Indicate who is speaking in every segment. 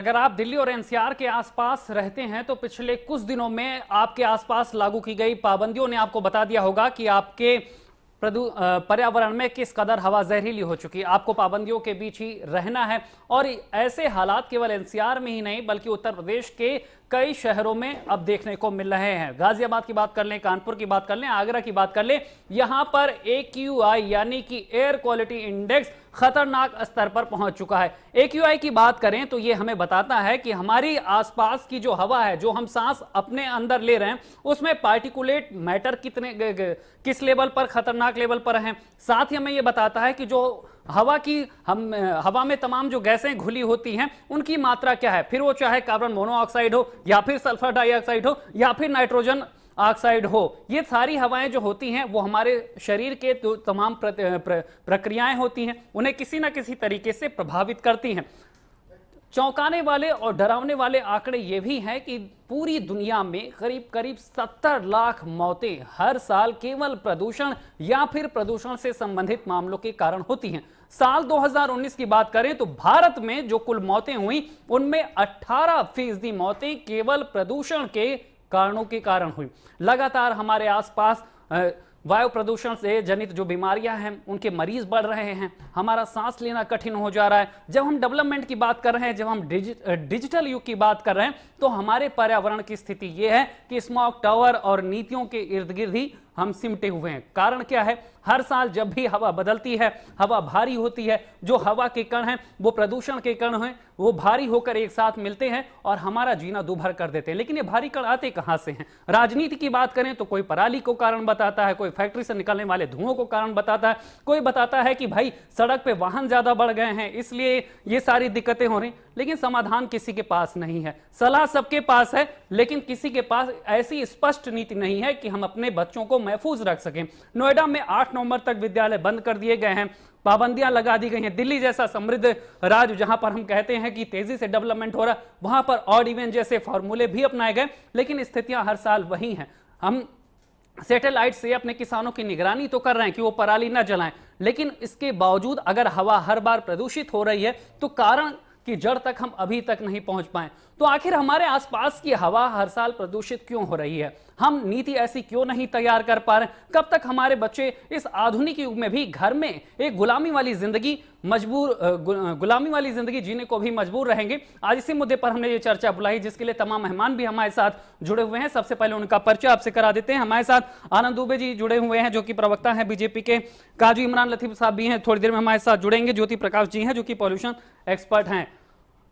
Speaker 1: अगर आप दिल्ली और एनसीआर के आसपास रहते हैं तो पिछले कुछ दिनों में आपके आसपास लागू की गई पाबंदियों ने आपको बता दिया होगा कि आपके पर्यावरण में किस कदर हवा जहरीली हो चुकी है। आपको पाबंदियों के बीच ही रहना है और ऐसे हालात केवल एनसीआर में ही नहीं बल्कि उत्तर प्रदेश के कई शहरों में अब देखने को मिल रहे हैं। गाजियाबाद की बात कर लें, कानपुर की बात कर लें, आगरा की बात कर लें, यहां पर AQI यानी कि एयर क्वालिटी इंडेक्स खतरनाक स्तर पर पहुंच चुका है। AQI की बात करें तो यह हमें बताता है कि हमारी आसपास की जो हवा है, जो हम सांस अपने अंदर ले रहे हैं, उसमें पार्टिकुलेट मैटर किस लेवल पर, खतरनाक लेवल पर हैं। साथ ही हमें यह बताता है कि जो हवा में तमाम जो गैसें घुली होती हैं उनकी मात्रा क्या है, फिर वो चाहे कार्बन मोनोऑक्साइड हो या फिर सल्फर डाइऑक्साइड हो या फिर नाइट्रोजन ऑक्साइड हो। ये सारी हवाएं जो होती हैं वो हमारे शरीर के तो तमाम प्रक्रियाएं होती हैं, उन्हें किसी ना किसी तरीके से प्रभावित करती हैं। चौंकाने वाले और डरावने वाले आंकड़े ये भी हैं कि पूरी दुनिया में करीब करीब 70 लाख मौतें हर साल केवल प्रदूषण या फिर प्रदूषण से संबंधित मामलों के कारण होती हैं। साल 2019 की बात करें तो भारत में जो कुल मौतें हुई उनमें 18% मौतें केवल प्रदूषण के कारणों के कारण हुई। लगातार हमारे आसपास वायु प्रदूषण से जनित जो बीमारियां हैं उनके मरीज बढ़ रहे हैं, हमारा सांस लेना कठिन हो जा रहा है। जब हम डेवलपमेंट की बात कर रहे हैं, जब हम डिजिटल युग की बात कर रहे हैं तो हमारे पर्यावरण की स्थिति यह है कि स्मॉग टावर और नीतियों के इर्द गिर्द ही हम सिमटे हुए हैं। कारण क्या है? हर साल जब भी हवा बदलती है, हवा भारी होती है, जो हवा के कण हैं वो प्रदूषण के कण हैं, वो भारी होकर एक साथ मिलते हैं और हमारा जीना दूभर कर देते हैं। लेकिन ये भारी कण आते कहां से हैं? राजनीति की बात करें तो कोई पराली को कारण बताता है, कोई फैक्ट्री से निकलने वाले धुओं को कारण बताता है, कोई बताता है कि भाई सड़क पे वाहन ज्यादा बढ़ गए हैं इसलिए ये सारी दिक्कतें हो रही। लेकिन समाधान किसी के पास नहीं है, सलाह सबके पास है, लेकिन किसी के पास ऐसी स्पष्ट नीति नहीं है कि हम अपने बच्चों को महफूज रख सकें। नोएडा में 8 नवंबर तक विद्यालय बंद कर दिए गए हैं, पाबंदियां लगा दी गई हैं। दिल्ली जैसा समृद्ध राज्य जहां पर हम कहते हैं कि तेजी से डेवलपमेंट हो रहा है, वहां पर ऑड इवन जैसे फॉर्मूले भी अपनाए गए, लेकिन स्थितियां हर साल वही हैं। हम सैटेलाइट से अपने किसानों की निगरानी तो कर रहे हैं कि वो पराली न जलाएं, लेकिन इसके बावजूद अगर हवा हर बार प्रदूषित हो रही है तो कारण की जड़ तक हम अभी तक नहीं पहुंच पाए। तो आखिर हमारे आसपास की हवा हर साल प्रदूषित क्यों हो रही है? हम नीति ऐसी क्यों नहीं तैयार कर पा रहे? कब तक हमारे बच्चे इस आधुनिक युग में भी घर में एक गुलामी वाली जिंदगी जीने को भी मजबूर रहेंगे? आज इसी मुद्दे पर हमने ये चर्चा बुलाई, जिसके लिए तमाम मेहमान भी हमारे साथ जुड़े हुए हैं। सबसे पहले उनका परिचय आपसे करा देते हैं। हमारे साथ आनंद दुबे जी जुड़े हुए हैं जो कि प्रवक्ता हैं बीजेपी के, काजी इमरान लतीफ साहब भी हैं, थोड़ी देर में हमारे साथ जुड़ेंगे। ज्योति प्रकाश जी हैं जो कि पॉल्यूशन एक्सपर्ट हैं।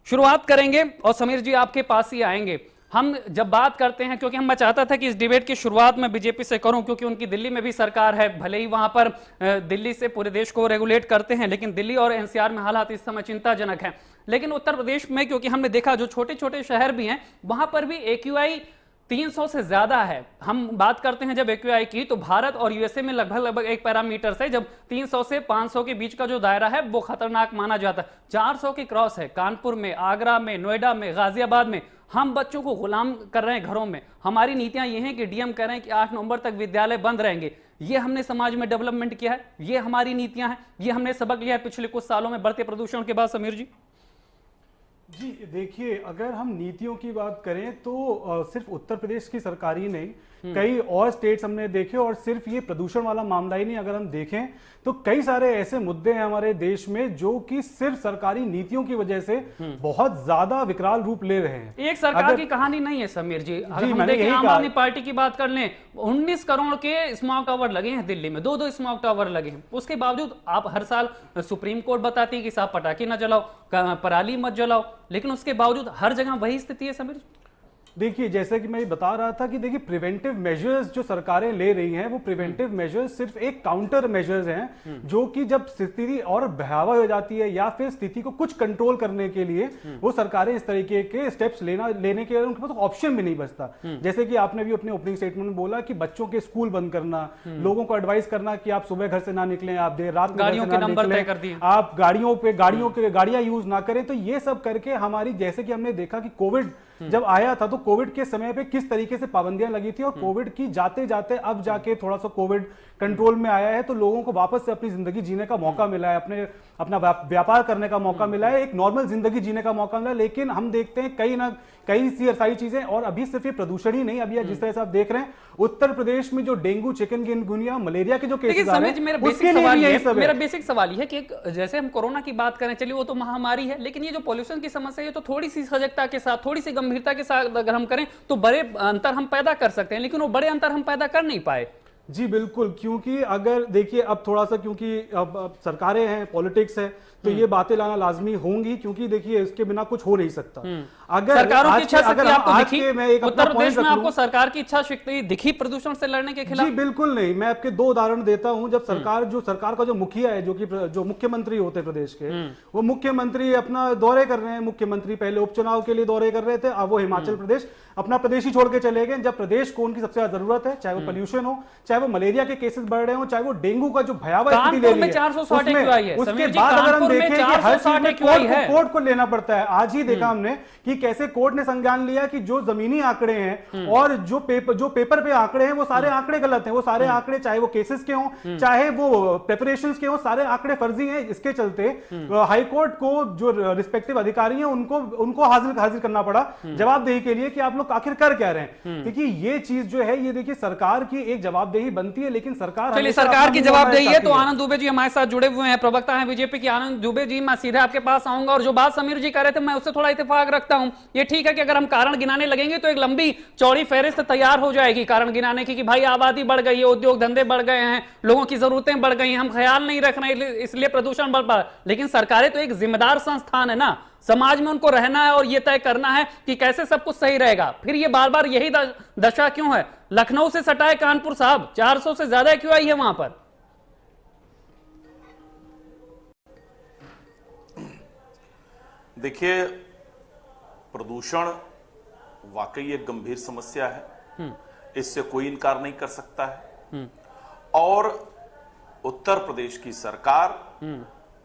Speaker 1: शुरुआत करेंगे और समीर जी आपके पास ही आएंगे। हम जब बात करते हैं, क्योंकि मैं चाहता था कि इस डिबेट की शुरुआत में बीजेपी से करूं, क्योंकि उनकी दिल्ली में भी सरकार है, भले ही वहां पर दिल्ली से पूरे देश को रेगुलेट करते हैं, लेकिन दिल्ली और एनसीआर में हालात इस समय चिंताजनक हैं। लेकिन उत्तर प्रदेश में, क्योंकि हमने देखा जो छोटे छोटे शहर भी हैं वहां पर भी AQI 300 से ज्यादा है। हम बात करते हैं जब AQI की तो भारत और यूएसए में लगभग एक पैरामीटर से जब 300 से 500 के बीच का जो दायरा है वो खतरनाक माना जाता है। 400 के क्रॉस है। कानपुर में, आगरा में, नोएडा में, गाजियाबाद में हम बच्चों को गुलाम कर रहे हैं घरों में। हमारी नीतियां ये हैं कि डीएम कह रहे हैं कि 8 नवंबर तक विद्यालय बंद रहेंगे। ये हमने समाज में डेवलपमेंट किया है, ये हमारी नीतियां हैं, ये हमने सबक लिया है पिछले कुछ सालों में बढ़ते प्रदूषण के बाद। समीर जी
Speaker 2: देखिए, अगर हम नीतियों की बात करें तो सिर्फ उत्तर प्रदेश की सरकार ही नहीं, कई और स्टेट्स हमने देखे, और सिर्फ ये प्रदूषण वाला मामला ही नहीं, अगर हम देखें तो कई सारे ऐसे मुद्दे हैं हमारे देश में जो कि सिर्फ सरकारी नीतियों की वजह से बहुत ज्यादा विकराल रूप ले रहे हैं।
Speaker 1: एक सरकार की कहानी नहीं है समीर जी। अगर हम देखें आम आदमी पार्टी की बात कर लें, 19 करोड़ के स्मॉग टावर लगे हैं दिल्ली में, 2-2 स्मॉग टावर लगे हैं। उसके बावजूद आप हर साल सुप्रीम कोर्ट बताती है कि साहब पटाखे ना जलाओ, पराली मत जलाओ, लेकिन उसके बावजूद हर जगह वही स्थिति है। समीर
Speaker 2: देखिए, जैसे कि मैं बता रहा था कि देखिए प्रिवेंटिव मेजर्स जो सरकारें ले रही हैं वो प्रिवेंटिव मेजर्स सिर्फ एक काउंटर मेजर्स हैं, जो कि जब स्थिति और भयावह हो जाती है या फिर स्थिति को कुछ कंट्रोल करने के लिए वो सरकारें इस तरीके के स्टेप्स लेने के लिए उनके पास ऑप्शन भी नहीं बचता। जैसे कि आपने भी अपने ओपनिंग स्टेटमेंट में बोला कि बच्चों के स्कूल बंद करना, लोगों को एडवाइस करना कि आप सुबह घर से ना निकलें, आप देर रात में
Speaker 1: गाड़ियों के नंबर तय कर दिए,
Speaker 2: आप गाड़ियां यूज ना करें। तो ये सब करके हमारी, जैसे कि हमने देखा कि कोविड जब आया था तो कोविड के समय पे किस तरीके से पाबंदियां लगी थी और कोविड की जाते जाते अब जाके थोड़ा सा कोविड कंट्रोल में आया है, तो लोगों को वापस से अपनी जिंदगी जीने का मौका मिला है, अपना व्यापार करने का मौका मिला है, एक नॉर्मल जिंदगी जीने का मौका मिला है। लेकिन हम देखते हैं कई सारी चीजें, और अभी सिर्फ ये प्रदूषण ही नहीं, अभी जिस तरह से आप देख रहे हैं उत्तर प्रदेश में जो डेंगू, चिकनगुनिया, मलेरिया के जो केसेस आ रहे हैं,
Speaker 1: मेरा बेसिक सवाल ये है कि जैसे हम कोरोना की बात करें, चलिए वो तो महामारी है, लेकिन ये जो पॉल्यूशन की समस्या है तो थोड़ी सी सजगता के साथ, थोड़ी सी गंभीरता के साथ अगर हम करें तो बड़े अंतर हम पैदा कर सकते हैं, लेकिन वो बड़े अंतर हम पैदा कर नहीं पाए।
Speaker 2: जी बिल्कुल, क्योंकि अगर देखिए अब थोड़ा सा, क्योंकि अब सरकारें हैं, पॉलिटिक्स है, तो ये बातें लाना लाजमी होंगी, क्योंकि देखिए इसके बिना कुछ हो नहीं सकता। अगर
Speaker 1: सरकारों की इच्छा शक्ति आपको दिखी?
Speaker 2: मैं एक
Speaker 1: उत्तर प्रदेश में आपको सरकार की इच्छा शक्ति दिखी प्रदूषण से लड़ने के खिलाफ?
Speaker 2: जी बिल्कुल नहीं। मैं आपके 2 उदाहरण देता हूं। जब सरकार का जो मुखिया है, जो मुख्यमंत्री होते हैं प्रदेश के, वो मुख्यमंत्री अपना दौरे कर रहे हैं। मुख्यमंत्री पहले उपचुनाव के लिए दौरे कर रहे थे, अब वो हिमाचल प्रदेश अपना प्रदेश ही छोड़ के चले गए। जब प्रदेश को उनकी सबसे ज्यादा जरूरत है, चाहे वो पोल्यूशन हो, चाहे वो मलेरिया के केसेस बढ़ रहे हो, चाहे वो डेंगू का जो भयावह स्थिति ले रही है, उसके बाद अगर हम देखें कि हर चीज में कोर्ट को लेना पड़ता है। आज ही देखा हमने कि कैसे कोर्ट ने संज्ञान लिया कि जो जमीनी आंकड़े हैं और जो पेपर पे आंकड़े हैं, वो सारे आंकड़े गलत हैं। वो सारे आंकड़े, चाहे वो केसेस के हों, चाहे वो प्रेपरेशंस के हों, सारे आंकड़े फर्जी हैं। इसके चलते हाई कोर्ट को जो रिस्पेक्टिव अधिकारी हैं उनको हाजिर करना पड़ा जवाबदेही के लिए कि आप लोग आखिर कर क्या रहे हैं। देखिए ये चीज जो है, ये देखिए सरकार की एक जवाबदेही बनती है, लेकिन सरकार
Speaker 1: की जवाबदेही है। तो आनंद दुबे जी हमारे साथ जुड़े हुए हैं, प्रवक्ता हैं बीजेपी के। आनंद दुबे जी, मैं सीधे आपके पास आऊंगा, और जो बात समीर जी कह रहे थे मैं उससे थोड़ा इत्तेफाक रखता हूं। ये ठीक है कि अगर हम कारण गिनाने लगेंगे तो एक लंबी चौड़ी फहरिस्त तैयार हो जाएगी कारण गिनाने की, कि भाई आबादी बढ़ गई है, उद्योग धंधे बढ़ गए हैं, लोगों की जरूरतें बढ़ गई हैं, हम ख्याल नहीं रख रहे हैं इसलिए प्रदूषण बढ़ पा। लेकिन सरकारें तो एक जिम्मेदार संस्थान है ना, समाज में उनको रहना है और यह तय करना है कि कैसे सब कुछ सही रहेगा। फिर ये बार बार यही दशा क्यों है? लखनऊ से सटा है कानपुर साहब, 400 से ज्यादा AQI है वहां पर।
Speaker 3: देखिए, प्रदूषण वाकई एक गंभीर समस्या है, इससे कोई इनकार नहीं कर सकता है। और उत्तर प्रदेश की सरकार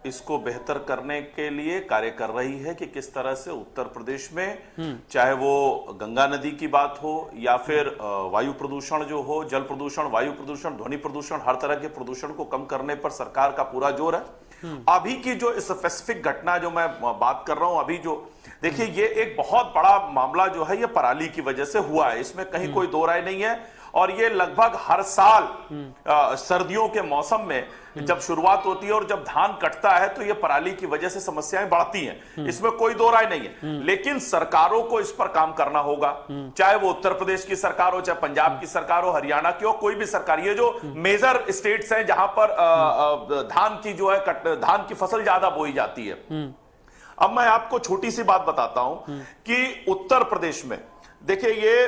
Speaker 3: इसको बेहतर करने के लिए कार्य कर रही है कि किस तरह से उत्तर प्रदेश में, चाहे वो गंगा नदी की बात हो या फिर वायु प्रदूषण जो हो, जल प्रदूषण, वायु प्रदूषण, ध्वनि प्रदूषण, हर तरह के प्रदूषण को कम करने पर सरकार का पूरा जोर है। अभी की जो स्पेसिफिक घटना जो मैं बात कर रहा हूं, अभी जो देखिए, ये एक बहुत बड़ा मामला जो है ये पराली की वजह से हुआ है, इसमें कहीं कोई दो राय नहीं है। और ये लगभग हर साल सर्दियों के मौसम में जब शुरुआत होती है और जब धान कटता है तो ये पराली की वजह से समस्याएं बढ़ती हैं, इसमें कोई दो राय नहीं है। लेकिन सरकारों को इस पर काम करना होगा, चाहे वो उत्तर प्रदेश की सरकार हो, चाहे पंजाब की सरकार हो, हरियाणा की हो, कोई भी सरकार। ये जो मेजर स्टेट्स हैं जहां पर धान की जो है धान की फसल ज्यादा बोई जाती है। अब मैं आपको छोटी सी बात बताता हूं कि उत्तर प्रदेश में देखिए, ये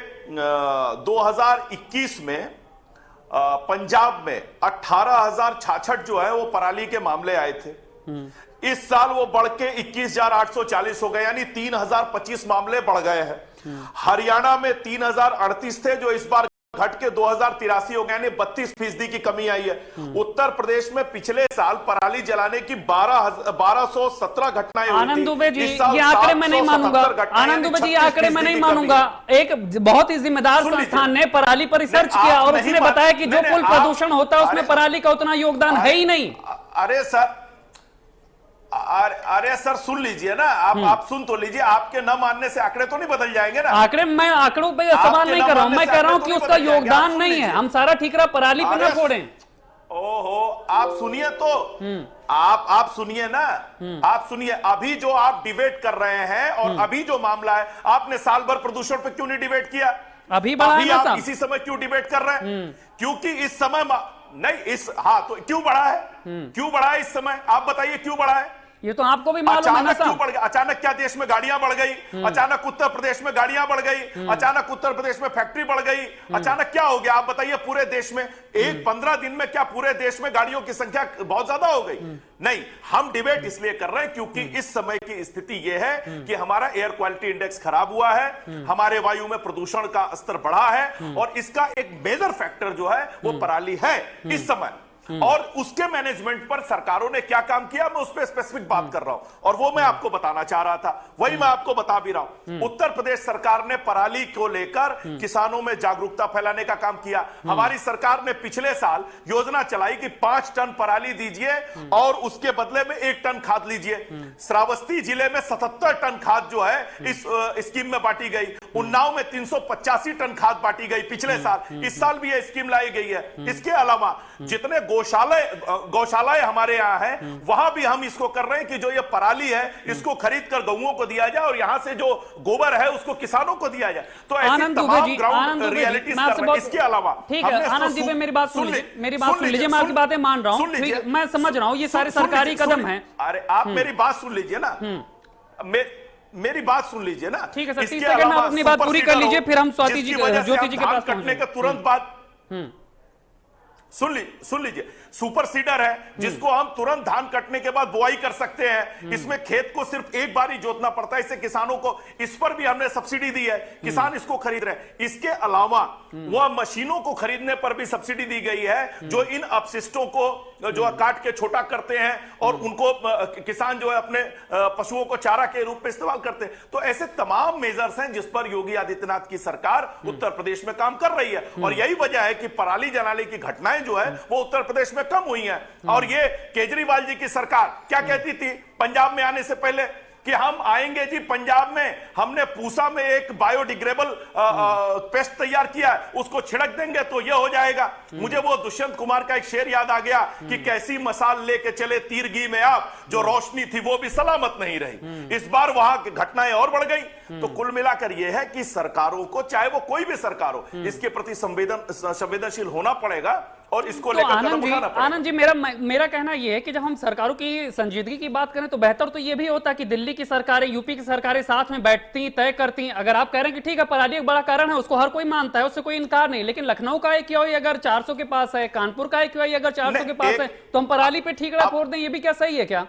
Speaker 3: 2021 में पंजाब में 18,066 जो है वो पराली के मामले आए थे। इस साल वो बढ़ के 21,840 हो गए, यानी 3,025 मामले बढ़ गए हैं। हरियाणा में 3,038 थे जो इस बार घट के 2,083 हो गए, यानी 32% की कमी आई है। उत्तर प्रदेश में पिछले साल पराली जलाने की 1217 घटनाएं हुई थी।
Speaker 1: आनंद दुबे जी, ये आंकड़े मैं नहीं मानूंगा। आनंद दुबे जी, ये आंकड़े मैं नहीं मानूंगा। एक बहुत ही जिम्मेदार संस्थान ने पराली पर रिसर्च किया और उसने बताया कि जो कुल प्रदूषण होता है उसमें पराली का उतना योगदान है ही नहीं।
Speaker 3: अरे सर सुन लीजिए ना, आप सुन तो लीजिए, आपके न मानने से आंकड़े तो नहीं बदल जाएंगे ना।
Speaker 1: मैं आंकड़ों पे सवाल नहीं कर रहा हूं, मैं कह रहा हूं कि उसका योगदान नहीं है। हम सारा ठीकरा पराली पे न फोड़ें।
Speaker 3: ओहो, आप सुनिए तो, आप सुनिए ना, आप सुनिए। अभी जो आप डिबेट कर रहे हैं और अभी जो मामला है, आपने साल भर प्रदूषण पे क्यों नहीं डिबेट किया?
Speaker 1: अभी आप
Speaker 3: इसी समय क्यों डिबेट कर रहे हैं? क्योंकि इस समय नहीं, तो क्यों बढ़ा है? क्यों बढ़ा है इस समय? आप बताइए क्यों बढ़ा है?
Speaker 1: ये तो आपको भी मालूम है ना।
Speaker 3: क्यों बढ़ गया? अचानक क्या देश में गाड़ियां बढ़ गई? अचानक उत्तर प्रदेश में गाड़ियां बढ़ गई? अचानक उत्तर प्रदेश में फैक्ट्री बढ़ गई? अचानक क्या हो गया? आप बताइए। पूरे देश में 15 दिन में क्या पूरे देश में गाड़ियों की संख्या बहुत ज्यादा हो गई? नहीं। हम डिबेट इसलिए कर रहे हैं क्योंकि इस समय की स्थिति यह है कि हमारा एयर क्वालिटी इंडेक्स खराब हुआ है, हमारे वायु में प्रदूषण का स्तर बढ़ा है, और इसका एक मेजर फैक्टर जो है वो पराली है इस समय। और उसके मैनेजमेंट पर सरकारों ने क्या काम किया, मैं उस पर स्पेसिफिक बात कर रहा हूं और वो मैं आपको बताना चाह रहा था, वही मैं आपको बता भी रहा हूं। उत्तर प्रदेश सरकार ने पराली को लेकर किसानों में जागरूकता फैलाने का काम किया। हमारी सरकार ने पिछले साल योजना चलाई कि 5 टन पराली दीजिए और उसके बदले में 1 टन खाद लीजिए। श्रावस्ती जिले में 77 टन खाद जो है इस स्कीम में बांटी गई। उन्नाव में 385 टन खाद बांटी गई पिछले साल। इस साल भी यह स्कीम लाई गई है। इसके अलावा जितने गौशालाएं हमारे यहाँ हैं, वहां भी हम इसको कर रहे हैं कि जो ये पराली है इसको खरीद कर गऊओं को दिया जाए और यहां से जो गोबर है उसको किसानों को दिया जाए। तो ऐसी तमाम ग्राउंड रियलिटीज कर रहे हैं। इसके अलावा
Speaker 1: ठीक है आनंद जी, मेरी बात सुन लीजिए, मैं आपकी बातें मान रहा हूं, मैं समझ रहा हूं, ये सारे सरकारी कदम है।
Speaker 3: अरे आप मेरी बात सुन लीजिए ना, मेरी बात सुन लीजिए ना।
Speaker 1: ठीक है सर, 30 सेकंड में आप अपनी बात पूरी कर लीजिए, फिर हम ज्योति जी के पास
Speaker 3: कटने के तुरंत बाद सुन लीजिए, सुपर सीडर है जिसको हम तुरंत धान कटने के बाद बुआई कर सकते हैं। इसमें खेत को सिर्फ एक बार ही जोतना पड़ता है। इससे किसानों को, इस पर भी हमने सब्सिडी दी है, किसान इसको खरीद रहे हैं। इसके अलावा वह मशीनों को खरीदने पर भी सब्सिडी दी गई है जो इन अपशिष्टों को जो काट के छोटा करते हैं और उनको किसान जो है अपने पशुओं को चारा के रूप में इस्तेमाल करते हैं। तो ऐसे तमाम मेजर्स हैं जिस पर योगी आदित्यनाथ की सरकार उत्तर प्रदेश में काम कर रही है और यही वजह है कि पराली जलाने की घटनाएं जो है वो उत्तर प्रदेश में कम हुई हैं। और ये केजरीवाल जी की सरकार क्या कहती थी पंजाब में आने से पहले कि हम आएंगे जी पंजाब में, हमने पूसा में एक बायोडिग्रेडेबल पेस्ट तैयार किया है, उसको छिड़क देंगे तो ये हो जाएगा। मुझे वो दुष्यंत कुमार का एक शेर याद आ गया कि कैसी मसाल लेके चले तीरगी में आप, जो रोशनी थी वो भी सलामत नहीं रही। इस बार वहां की घटनाएं और बढ़ गई। तो कुल मिलाकर यह है कि सरकारों को, चाहे वो कोई भी सरकार हो, इसके प्रति संवेदनशील होना पड़ेगा और इसको
Speaker 1: तो
Speaker 3: लेकर कदम उठाना पड़ेगा।
Speaker 1: आनंद जी, मेरा कहना यह है कि जब हम सरकारों की संजीदगी की बात करें तो बेहतर तो यह भी होता कि दिल्ली की सरकारें, यूपी की सरकारें साथ में बैठती, तय करती। अगर आप कह रहे हैं कि ठीक है पराली एक बड़ा कारण है, उसको हर कोई मानता है, उससे कोई इनकार नहीं, लेकिन लखनऊ का क्यूआई अगर 400 के पास है, कानपुर का क्यूआई अगर 400 के पास है, तो हम पराली पे ठीकरा फोड़ दें, ये भी क्या सही है क्या?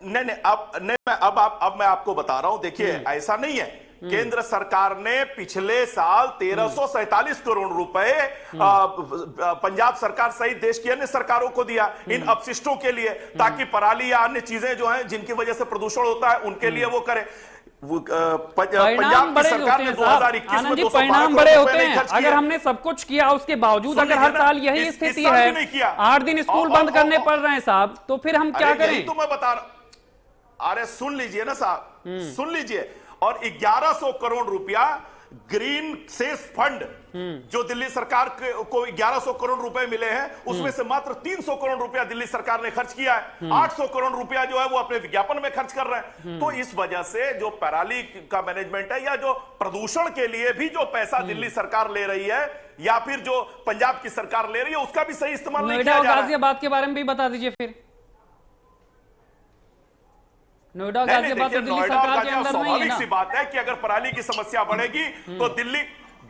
Speaker 3: नहीं, अब मैं आपको बता रहा हूं, देखिए ऐसा नहीं है। केंद्र सरकार ने पिछले साल 1347 करोड़ रुपए पंजाब सरकार सहित देश की अन्य सरकारों को दिया इन अपशिष्टों के लिए, ताकि पराली या अन्य चीजें जो हैं जिनकी वजह से प्रदूषण होता है उनके लिए वो करे। पंजाब की सरकार ने 2021 में 212
Speaker 1: परिणाम बड़े होते हैं। अगर हमने सब कुछ किया उसके बावजूद अगर हर साल यही स्थिति है, 8 दिन स्कूल बंद करने पड़ रहे हैं साहब, तो फिर हम क्या करें?
Speaker 3: तो मैं बता रहा, अरे सुन लीजिए ना साहब, सुन लीजिए। और 1100 करोड़ रुपया ग्रीन सेस फंड जो दिल्ली सरकार को 1100 करोड़ रुपए मिले हैं, उसमें से मात्र 300 करोड़ रुपया दिल्ली सरकार ने खर्च किया है। 800 करोड़ रुपया जो है वो अपने विज्ञापन में खर्च कर रहे हैं। तो इस वजह से जो पराली का मैनेजमेंट है या जो प्रदूषण के लिए भी जो पैसा दिल्ली सरकार ले रही है या फिर जो पंजाब की सरकार ले रही है, उसका भी सही इस्तेमाल नहीं किया जा रहा है।
Speaker 1: गाजियाबाद के बारे में भी बता दीजिए फिर। नोएडा गाजियाबाद तो दिल्ली सरकार के अंदर नहीं है ना।
Speaker 3: सी बात है कि अगर पराली की समस्या बढ़ेगी तो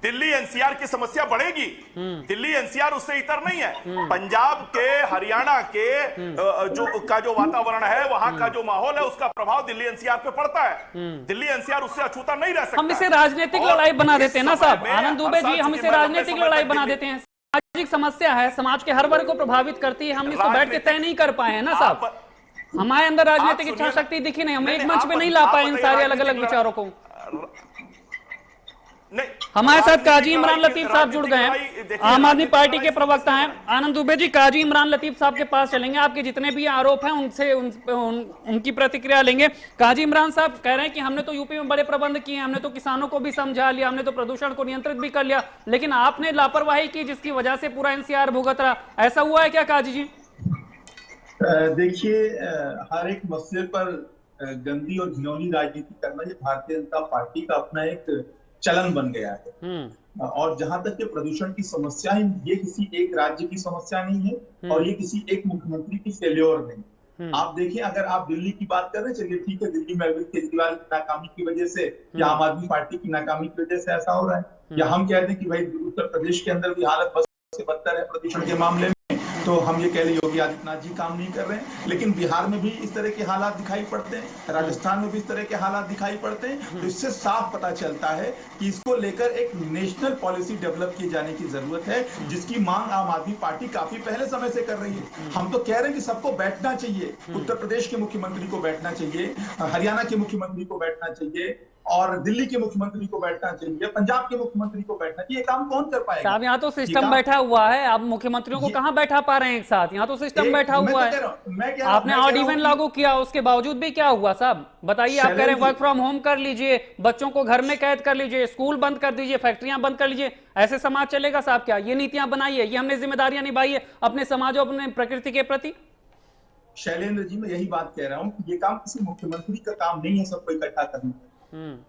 Speaker 3: दिल्ली एनसीआर की समस्या बढ़ेगी। दिल्ली एनसीआर उससे इतर नहीं है। पंजाब के, हरियाणा के जो वातावरण है, वहां का जो माहौल है, उसका प्रभाव दिल्ली एनसीआर पे पड़ता है। दिल्ली एनसीआर उससे अछूता नहीं रह सकता।
Speaker 1: हम इसे राजनीतिक लड़ाई बना देते हैं ना साहब, आनंद दुबे जी, हम इसे राजनीतिक लड़ाई बना देते हैं। सामाजिक समस्या है, समाज के हर वर्ग को प्रभावित करती है, हम इसको बैठ के तय नहीं कर पाए हैं ना साहब। हमारे अंदर राजनीतिक इच्छा शक्ति दिखी नहीं, हम एक मंच पे नहीं ला पाए इन सारे अलग अलग विचारों को। हमारे साथ काजी इमरान लतीफ साहब जुड़ गए हैं, आम आदमी पार्टी के प्रवक्ता हैं। आनंद दुबे जी, काजी इमरान लतीफ साहब के पास चलेंगे, आपके जितने भी आरोप हैं उनसे उनकी प्रतिक्रिया लेंगे। काजी इमरान साहब कह रहे हैं कि हमने तो यूपी में बड़े प्रबंध किए, हमने तो किसानों को भी समझा लिया, हमने तो प्रदूषण को नियंत्रित भी कर लिया, लेकिन आपने लापरवाही की जिसकी वजह से पूरा एनसीआर भुगत रहा। ऐसा हुआ है क्या काजी जी?
Speaker 4: देखिए, हर एक मसले पर गंदी और घिनौनी राजनीति करना ये भारतीय जनता पार्टी का अपना एक चलन बन गया है। और जहां तक ये प्रदूषण की समस्या है, ये किसी एक राज्य की समस्या नहीं है और ये किसी एक मुख्यमंत्री की फेल्योर नहीं। आप देखिए, अगर आप दिल्ली की बात कर रहे हैं, चलिए ठीक है, दिल्ली में अरविंद केजरीवाल की नाकामी की वजह से या आम आदमी पार्टी की नाकामी की वजह से ऐसा हो रहा है, या हम कहते हैं कि भाई उत्तर प्रदेश के अंदर भी हालत बस से बदतर है प्रदूषण के मामले में, तो हम ये कह ले योगी आदित्यनाथ जी काम नहीं कर रहे हैं। लेकिन बिहार में भी इस तरह के हालात दिखाई पड़ते हैं, राजस्थान में भी इस तरह के हालात दिखाई पड़ते हैं। तो इससे साफ पता चलता है कि इसको लेकर एक नेशनल पॉलिसी डेवलप किए जाने की जरूरत है, जिसकी मांग आम आदमी पार्टी काफी पहले समय से कर रही है। हम तो कह रहे हैं कि सबको बैठना चाहिए, उत्तर प्रदेश के मुख्यमंत्री को बैठना चाहिए, हरियाणा के मुख्यमंत्री को बैठना चाहिए, और दिल्ली के मुख्यमंत्री को बैठना चाहिए, पंजाब के मुख्यमंत्री को बैठना चाहिए। ये काम कौन कर पाएगा?
Speaker 1: साहब यहाँ तो सिस्टम बैठा हुआ है, आप मुख्यमंत्रियों को कहां बैठा पा रहे हैं एक साथ? यहाँ तो सिस्टम बैठा हुआ है। आपने ऑड इवन लागू किया, उसके बावजूद भी क्या हुआ साहब बताइए? आप कह रहे हैं वर्क फ्रॉम होम कर लीजिए, बच्चों को घर में कैद कर लीजिए, स्कूल बंद कर दीजिए, फैक्ट्रियां बंद कर लीजिए, ऐसे समाज चलेगा साहब? क्या ये नीतियां बनाई है, ये हमने जिम्मेदारियां निभाई है अपने समाज और अपने प्रकृति के प्रति?
Speaker 4: शैलेंद्र जी, मैं यही बात कह रहा हूँ कि ये काम किसी मुख्यमंत्री का काम नहीं है सबको इकट्ठा करने का।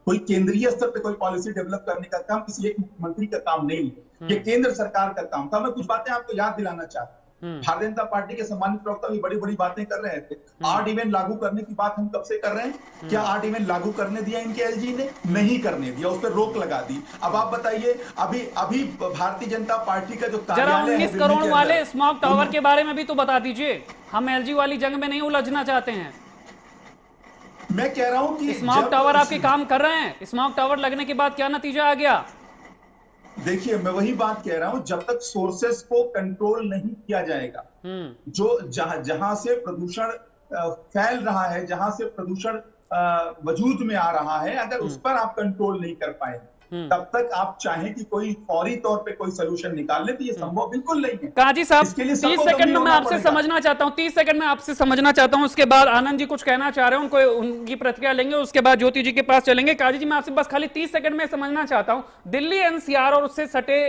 Speaker 4: कोई केंद्रीय स्तर पे कोई पॉलिसी डेवलप करने का काम किसी एक मुख्यमंत्री का काम नहीं है, ये केंद्र सरकार का काम था। मैं कुछ बातें आपको याद दिलाना चाहता हूँ। भारतीय जनता पार्टी के सम्मानित प्रवक्ता भी बड़ी बड़ी बातें कर रहे थे। ऑड इवन लागू करने की बात हम कब से कर रहे हैं? क्या ऑड इवन लागू करने दिया इनके एलजी ने? नहीं करने दिया, उस पर रोक लगा दी। अब आप बताइए, अभी भारतीय जनता पार्टी का जो
Speaker 1: कार्यालय 19 करोड़ वाले स्मॉग टावर के बारे में भी तो बता दीजिए। हम एलजी वाली जंग में नहीं उलझना चाहते हैं।
Speaker 4: मैं कह रहा हूं कि
Speaker 1: स्मॉग टावर आपके काम कर रहे हैं, स्मॉग टावर लगने के बाद क्या नतीजा आ गया?
Speaker 4: देखिए, मैं वही बात कह रहा हूं, जब तक सोर्सेस को कंट्रोल नहीं किया जाएगा, जो जहां से प्रदूषण फैल रहा है, जहां से प्रदूषण वजूद में आ रहा है, अगर उस पर आप कंट्रोल नहीं कर पाए तब तक आप चाहें कि कोई फौरी तौर पे कोई सोल्यूशन निकाल ले, तो ये संभव बिल्कुल नहीं है।
Speaker 1: काजी साहब 30 सेकंड में मैं आपसे समझना चाहता हूं, 30 सेकंड में आपसे समझना चाहता हूं, उसके बाद आनंद जी कुछ कहना चाह रहे हैं, उनको उनकी प्रतिक्रिया लेंगे, उसके बाद ज्योति जी के पास चलेंगे। काजी जी, मैं आपसे बस खाली 30 सेकंड में समझना चाहता हूं, दिल्ली एनसीआर और उससे सटे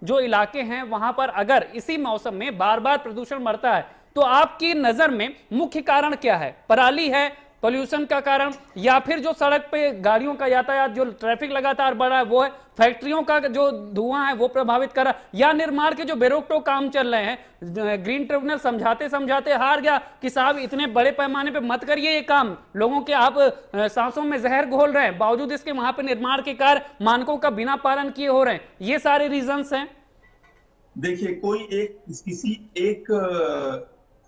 Speaker 1: जो इलाके हैं वहां पर अगर इसी मौसम में बार बार प्रदूषण बढ़ता है तो आपकी नजर में मुख्य कारण क्या है? पराली है, पोल्यूशन का कारण, या फिर जो सड़क पे गाड़ियों का यातायात, जो ट्रैफिक लगातार बढ़ रहा है वो है, फैक्ट्रियों का जो धुआं है वो प्रभावित कर रहा है, या निर्माण के जो बेरोक-टोक काम चल रहे हैं? ग्रीन ट्रिब्यूनल समझाते समझाते हार गया कि साहब इतने बड़े पैमाने पे मत करिए ये काम, लोगों के आप सांसों में जहर घोल रहे हैं, बावजूद इसके वहां पे निर्माण के कार्य मानकों का बिना पालन किए हो रहे हैं। ये सारे रीजंस हैं।
Speaker 4: देखिए, कोई किसी एक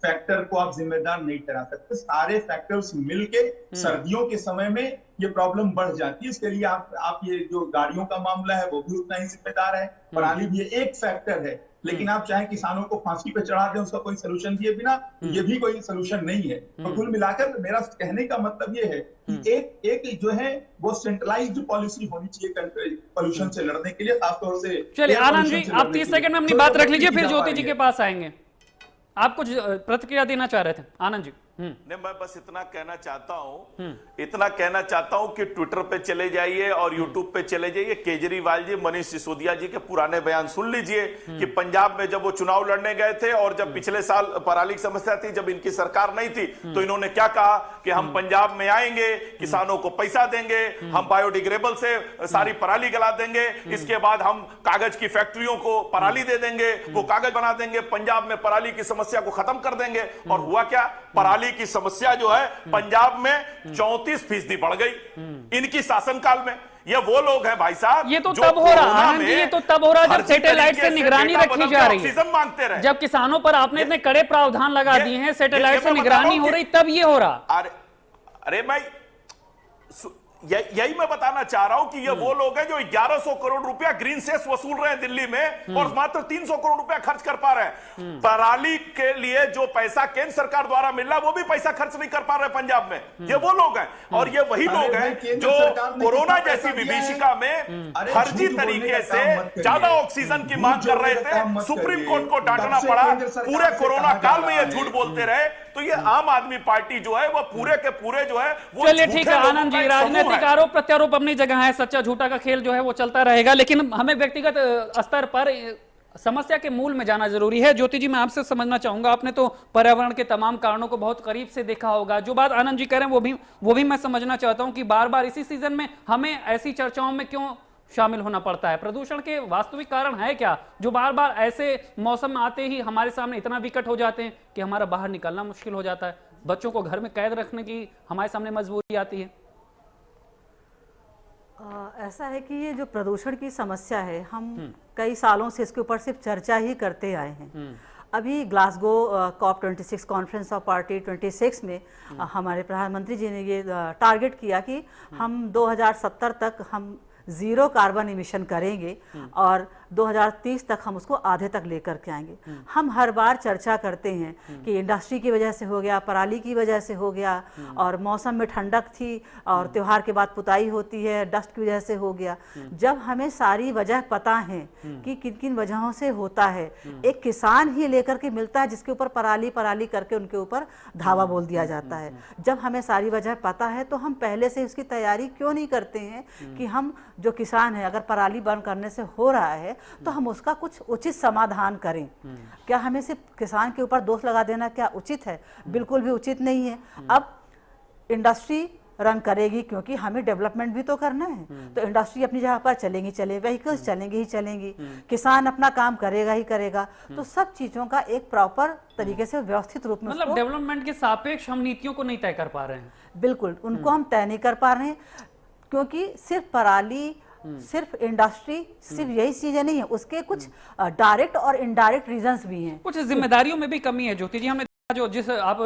Speaker 4: फैक्टर को आप जिम्मेदार नहीं ठहरा सकते, सारे फैक्टर्स मिलके सर्दियों के समय में ये प्रॉब्लम बढ़ जाती है। इसके लिए आप ये जो गाड़ियों का मामला है वो भी उतना ही जिम्मेदार है, पराली भी एक फैक्टर है। लेकिन आप चाहे किसानों को फांसी पे चढ़ा दें उसका कोई सोल्यूशन दिए बिना, ये भी कोई सोल्यूशन नहीं है। तो कुल मिलाकर मेरा कहने का मतलब ये है कि एक जो है वो सेंट्रलाइज्ड पॉलिसी होनी चाहिए पॉल्यूशन से लड़ने के लिए, खासतौर से।
Speaker 1: चलिए आनंद जी, आप 30 सेकंड में अपनी बात रख लीजिए, फिर ज्योति जी के पास आएंगे। आप कुछ प्रतिक्रिया देना चाह रहे थे आनंद जी?
Speaker 3: नहीं, मैं बस इतना कहना चाहता हूं कि ट्विटर पे चले जाइए और यूट्यूब पे चले जाइए, केजरीवाल जी, मनीष सिसोदिया जी के पुराने बयान सुन लीजिए कि पंजाब में जब वो चुनाव लड़ने गए थे और जब पिछले साल पराली की समस्या थी, जब इनकी सरकार नहीं थी, तो इन्होंने क्या कहा कि हम पंजाब में आएंगे, किसानों को पैसा देंगे, हम बायोडिग्रेडेबल से सारी पराली गला देंगे, इसके बाद हम कागज की फैक्ट्रियों को पराली दे देंगे, वो कागज बना देंगे, पंजाब में पराली की समस्या को खत्म कर देंगे। और हुआ क्या? पराली की समस्या जो है पंजाब में 34% बढ़ गई इनकी शासनकाल में। ये वो लोग हैं भाई साहब,
Speaker 1: ये तो तब हो रहा है, ये तो तब हो रहा है जब सैटेलाइट से निगरानी रखी जा रही है,
Speaker 3: मांगते रहे,
Speaker 1: जब किसानों पर आपने इतने कड़े प्रावधान लगा दिए हैं, सैटेलाइट से निगरानी हो रही, तब ये हो रहा।
Speaker 3: अरे मैं यही मैं बताना चाह रहा हूं कि ये वो लोग हैं जो 1100 करोड़ रुपया ग्रीन सेस वसूल रहे हैं दिल्ली में और मात्र 300 करोड़ रुपया खर्च कर पा रहे हैं। पराली के लिए जो पैसा केंद्र सरकार द्वारा मिल रहा है वो भी पैसा खर्च नहीं कर पा रहे पंजाब में। ये वो लोग हैं और ये वही लोग हैं जो कोरोना जैसी विभीषिका में फर्जी तरीके से ज्यादा ऑक्सीजन की मांग कर रहे थे, सुप्रीम कोर्ट को डांटना पड़ा, पूरे कोरोना काल में ये झूठ बोलते रहे। तो ये आम आदमी पार्टी जो है वो पूरे के पूरे जो है वो,
Speaker 1: चलिए ठीक है आनंद जी, राजनीतिक आरोप प्रत्यारोप अपनी जगह है, सच्चा झूठा का खेल जो है वो चलता रहेगा, लेकिन हमें व्यक्तिगत स्तर पर समस्या के मूल में जाना जरूरी है। ज्योति जी, मैं आपसे समझना चाहूंगा, आपने तो पर्यावरण के तमाम कारणों को बहुत करीब से देखा होगा, जो बात आनंद जी कह रहे हैं वो भी मैं समझना चाहता हूं कि बार बार इसी सीजन में हमें ऐसी चर्चाओं में क्यों शामिल होना पड़ता है? प्रदूषण के वास्तविक कारण है क्या जो बार बार ऐसे मौसम आते ही हमारे सामने इतना विकट हो जाते हैं कि हमारा बाहर निकलना मुश्किल हो जाता है, बच्चों को घर में कैद रखने की हमारे सामने मजबूरी आती है?
Speaker 5: ऐसा है कि ये जो प्रदूषण की समस्या है, हम कई सालों से इसके ऊपर सिर्फ चर्चा ही करते आए हैं। अभी Glasgow COP26 conference of party 26 में हमारे प्रधानमंत्री जी ने ये टारगेट किया कि हम 2070 तक हम 0 कार्बन इमिशन करेंगे और 2030 तक हम उसको आधे तक लेकर के आएंगे। हम हर बार चर्चा करते हैं कि इंडस्ट्री की वजह से हो गया, पराली की वजह से हो गया, और मौसम में ठंडक थी और त्योहार के बाद पुताई होती है, डस्ट की वजह से हो गया। जब हमें सारी वजह पता है कि किन किन वजहों से होता है, एक किसान ही लेकर के मिलता है जिसके ऊपर पराली पराली करके उनके ऊपर धावा बोल दिया जाता है। जब हमें सारी वजह पता है तो हम पहले से उसकी तैयारी क्यों नहीं करते हैं कि हम जो किसान है, अगर पराली बंद करने से हो रहा है तो हम उसका कुछ उचित समाधान करें। क्या हमें सिर्फ किसान के ऊपर दोष लगा देना क्या उचित है? बिल्कुल भी उचित नहीं है। अब इंडस्ट्री रन करेगी क्योंकि हमें डेवलपमेंट भी तो करना है, तो इंडस्ट्री अपनी जगह पर चलेंगी, व्हीकल्स चलेंगी ही चलेंगी, किसान अपना काम करेगा ही करेगा। तो सब चीजों का एक प्रॉपर तरीके से व्यवस्थित रूप में,
Speaker 1: मतलब डेवलपमेंट के सापेक्ष हम नीतियों को नहीं तय कर पा रहे हैं।
Speaker 5: बिल्कुल, उनको हम तय नहीं कर पा रहे हैं क्योंकि सिर्फ पराली, सिर्फ इंडस्ट्री, सिर्फ यही चीजें नहीं है, उसके कुछ डायरेक्ट और इनडायरेक्ट रीजंस भी हैं।
Speaker 1: कुछ जिम्मेदारियों में भी कमी है। ज्योति जी, हमने जो जिस आप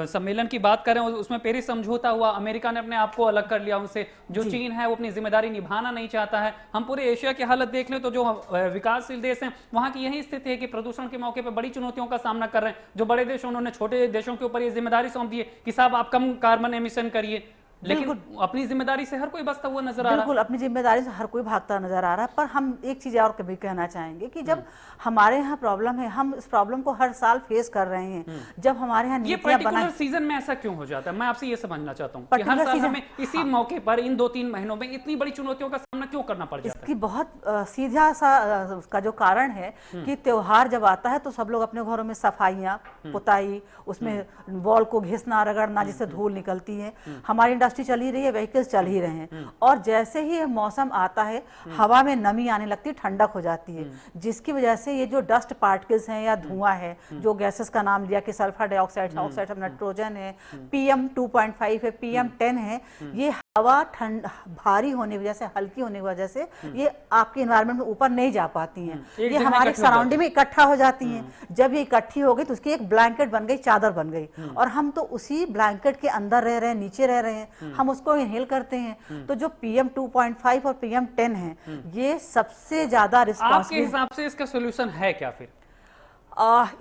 Speaker 1: सम्मेलन की बात कर रहे हैं उसमें पेरिस समझौता हुआ, अमेरिका ने अपने आप को अलग कर लिया उनसे। जो चीन है वो अपनी जिम्मेदारी निभाना नहीं चाहता है। हम पूरे एशिया की हालत देख लें तो जो विकासशील देश हैं वहां की यही स्थिति है कि प्रदूषण के मौके पर बड़ी चुनौतियों का सामना कर रहे हैं। जो बड़े देश उन्होंने छोटे देशों के ऊपर ये जिम्मेदारी सौंप दी है कि साहब आप कम कार्बन एमिशन करिए, लेकिन अपनी जिम्मेदारी से हर कोई बचता हुआ नजर आ रहा है।
Speaker 5: बिल्कुल, अपनी जिम्मेदारी से हर कोई भागता नजर आ रहा है। पर हम एक चीज और कभी कहना चाहेंगे कि जब हमारे यहाँ प्रॉब्लम है, हम इस प्रॉब्लम को हर साल फेस कर रहे हैं। जब हमारे यहाँ
Speaker 1: ये पर्टिकुलर सीजन में ऐसा क्यों हो जाता है, मैं आपसे ये समझना चाहता हूँ कि हर साल हमें इसी मौके पर इन 2-3 महीनों में इतनी बड़ी चुनौतियों का सामना क्यों करना पड़ जाता है?
Speaker 5: इसकी बहुत सीधा सा उसका जो कारण है कि त्योहार जब आता है तो सब लोग अपने घरों में सफाइयाँ, पुताई, उसमें वॉल को घिसना रगड़ना जिससे धूल निकलती है। हमारी इंडस्ट्री चल ही रही है, व्हीकल्स चल ही रहे हैं, और जैसे ही मौसम आता है हवा में नमी आने लगती है, ठंडक हो जाती है, जिसकी वजह से ये जो डस्ट पार्टिकल्स हैं या धुआं है, जो गैसेस का नाम लिया कि sulphur dioxide, oxide of nitrogen है, PM 2.5 है, PM 10 है, ये हवा ठंड भारी होने की वजह से, हल्की होने की वजह से ये आपके एनवायरनमेंट में ऊपर नहीं जा पाती हैं, ये हमारे सराउंडिंग में इकट्ठा हो जाती हैं। जब ये इकट्ठी हो गई तो उसकी एक ब्लैंकेट बन गई, चादर बन गई, और हम तो उसी ब्लैंकेट के अंदर रह रहे हैं, नीचे रह रहे हैं, हम उसको इनहेल करते हैं। तो जो PM 2.5 और PM 10 है, ये सबसे ज्यादा रिस्पॉन्सिबल।
Speaker 1: आपके हिसाब से इसका सोल्यूशन है क्या फिर?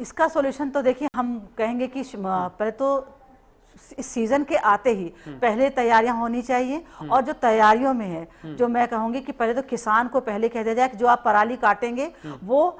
Speaker 5: इसका सोल्यूशन तो देखिए, हम कहेंगे कि पहले तो इस सीजन के आते ही पहले तैयारियां होनी चाहिए, और जो तैयारियों में है, जो मैं कहूंगी कि पहले तो किसान को पहले कह दिया जाए कि जो आप पराली काटेंगे वो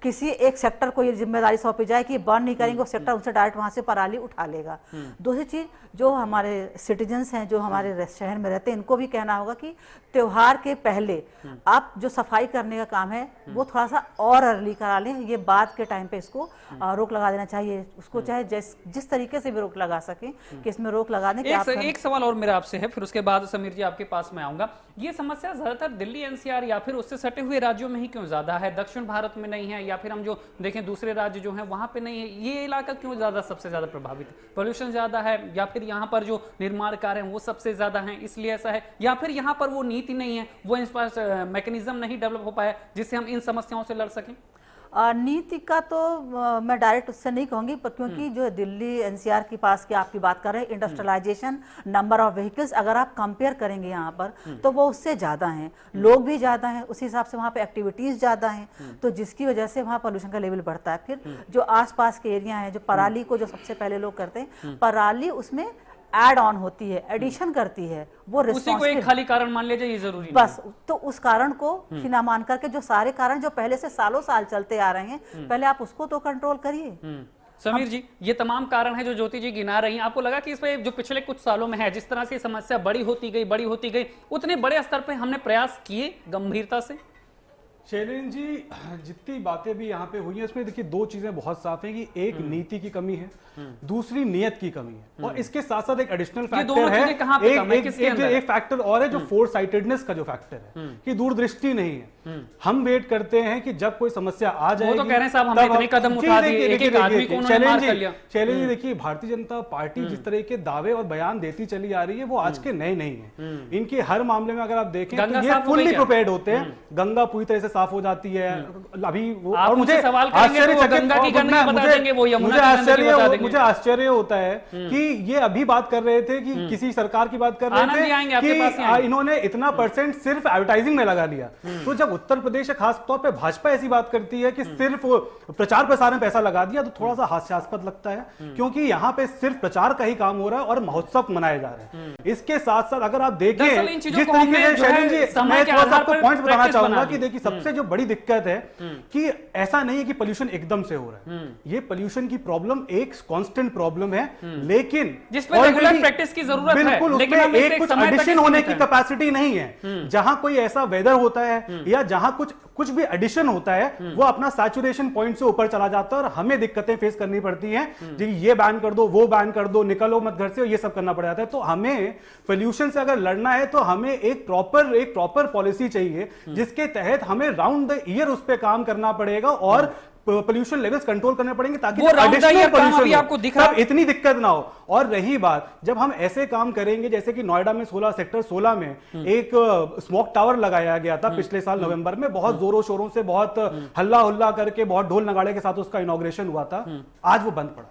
Speaker 5: किसी एक सेक्टर को ये जिम्मेदारी सौंपी जाए कि बर्न नहीं करेंगे, वो सेक्टर उनसे डायरेक्ट वहां से पराली उठा लेगा। दूसरी चीज, जो हमारे सिटीजन्स हैं, जो हमारे शहर में रहते हैं, इनको भी कहना होगा कि त्योहार के पहले आप जो सफाई करने का काम है वो थोड़ा सा और अर्ली करा लें। ये बाद के टाइम पे इसको रोक लगा देना चाहिए, उसको चाहे जिस तरीके से भी रोक लगा सकें कि इसमें रोक लगा दें।
Speaker 1: एक सवाल और मेरा आपसे है, फिर उसके बाद समीर जी आपके पास में आऊंगा। ये समस्या ज्यादातर दिल्ली NCR या फिर उससे सटे हुए राज्यों में ही क्यों ज्यादा है, दक्षिण भारत में नहीं है, या फिर हम जो देखें दूसरे राज्य जो हैं वहां पे नहीं है? ये इलाका क्यों ज्यादा सबसे ज्यादा प्रभावित है? पोल्यूशन ज्यादा है, या फिर यहाँ पर जो निर्माण कार्य हैं वो सबसे ज्यादा हैं इसलिए ऐसा है, या फिर यहाँ पर वो नीति नहीं है, वो इस पर मैकेनिज्म नहीं डेवलप हो पाया जिससे हम इन समस्याओं से लड़ सकें?
Speaker 5: नीति का तो मैं डायरेक्ट उससे नहीं कहूंगी, क्योंकि जो दिल्ली NCR के पास की आपकी बात कर रहे हैं, इंडस्ट्रियलाइजेशन, नंबर ऑफ व्हीकल्स, अगर आप कंपेयर करेंगे यहाँ पर तो वो उससे ज़्यादा हैं, लोग भी ज़्यादा हैं, उस हिसाब से वहाँ पे एक्टिविटीज़ ज़्यादा हैं, तो जिसकी वजह से वहाँ पोल्यूशन का लेवल बढ़ता है। फिर जो आसपास के एरिया हैं, जो पराली को जो सबसे पहले लोग करते हैं, पराली उसमें ऐड ऑन होती है, एडिशन करती है, वो
Speaker 1: उसी को एक खाली कारण मान लीजिए, ये जरूरी
Speaker 5: बस नहीं। तो उस कारण को ही ना मान करके जो सारे कारण जो पहले से सालों साल चलते आ रहे हैं, पहले आप उसको तो कंट्रोल करिए।
Speaker 1: समीर जी, ये तमाम कारण है जो ज्योति जी गिना रही हैं, आपको लगा कि इस पे जो पिछले कुछ सालों में है, जिस तरह से समस्या बड़ी होती गई, उतने बड़े स्तर पे हमने प्रयास किए गंभीरता से?
Speaker 2: शैलेंद्र जी, जितनी बातें भी यहाँ पे हुई हैं उसमें देखिए दो चीजें बहुत साफ हैं कि एक नीति की कमी है, दूसरी नियत की कमी है, और इसके साथ साथ एक एडिशनल फैक्टर है, एक फैक्टर और है जो फोर साइटेडनेस का जो फैक्टर है कि दूरदृष्टि नहीं है। हम वेट करते हैं कि जब कोई समस्या आ जाएगी,
Speaker 1: वो तो कह रहे हैं साहब हमने इतने कदम उठा दिए, एक आदमी को उन्होंने मार कर लिया।
Speaker 2: शैलेंद्र जी देखिए, भारतीय जनता पार्टी जिस तरह के दावे और बयान देती चली आ रही है वो आज के नए नहीं है। इनके हर मामले में अगर आप देखें तो ये फुल्ली प्रिपेयर्ड होते हैं, गंगा पूरी तरह से साफ हो जाती है अभी वो।
Speaker 1: आप
Speaker 2: और मुझे
Speaker 1: सवाल करेंगे तो वो गंगा की गंदगी बता देंगे, वो यमुना की गंदगी बता देंगे।
Speaker 2: मुझे आश्चर्य होता है कि ये अभी बात कर रहे थे कि किसी सरकार की बात कर रहे थे कि इन्होंने इतना परसेंट सिर्फ एडवर्टाइजिंग में लगा लिया। तो जब उत्तर प्रदेश खास तौर पे भाजपा ऐसी बात करती है कि सिर्फ प्रचार प्रसार में पैसा लगा दिया, तो थोड़ा सा हास्यास्पद लगता है, क्योंकि यहाँ पे सिर्फ प्रचार का ही काम हो रहा है और महोत्सव मनाए जा रहे हैं। इसके साथ साथ अगर आप देखें जिस तरीके से शैलेंद्र जी, मैं थोड़ा सा आपको पॉइंट बताना चाहूंगा कि देखिए सबसे जो बड़ी दिक्कत है कि ऐसा नहीं है कि पोल्यूशन एकदम से हो रहा है, ये पोल्यूशन की प्रॉब्लम एक कांस्टेंट प्रॉब्लम है, लेकिन
Speaker 1: जिस पे रेगुलर प्रैक्टिस की जरूरत है,
Speaker 2: बिल्कुल उसमें एक कुछ एडिशन होने की कैपेसिटी नहीं है। जहां कोई ऐसा वेदर होता है या जहां कुछ भी एडिशन होता है, वो अपना सैचुरेशन पॉइंट से ऊपर चला जाता है और हमें दिक्कतें फेस करनी पड़ती हैं। ये बैन कर दो, वो बैन कर दो, निकलो मत घर से, ये सब करना पड़ जाता है। तो हमें पोल्यूशन से अगर लड़ना है तो हमें एक प्रॉपर पॉलिसी चाहिए जिसके तहत हमें राउंड द ईयर उस पर काम करना पड़ेगा और पोल्यूशन लेवल्स कंट्रोल करने पड़ेंगे ताकि इतनी दिक्कत ना हो। और रही बात, जब हम ऐसे काम करेंगे जैसे कि नोएडा में सेक्टर 16 में एक स्मोक टावर लगाया गया था पिछले साल नवंबर में, बहुत जोरों शोरों से, बहुत हल्ला हुल्ला करके, बहुत ढोल नगाड़े के साथ उसका इनॉग्रेशन हुआ था, आज वो बंद पड़ा।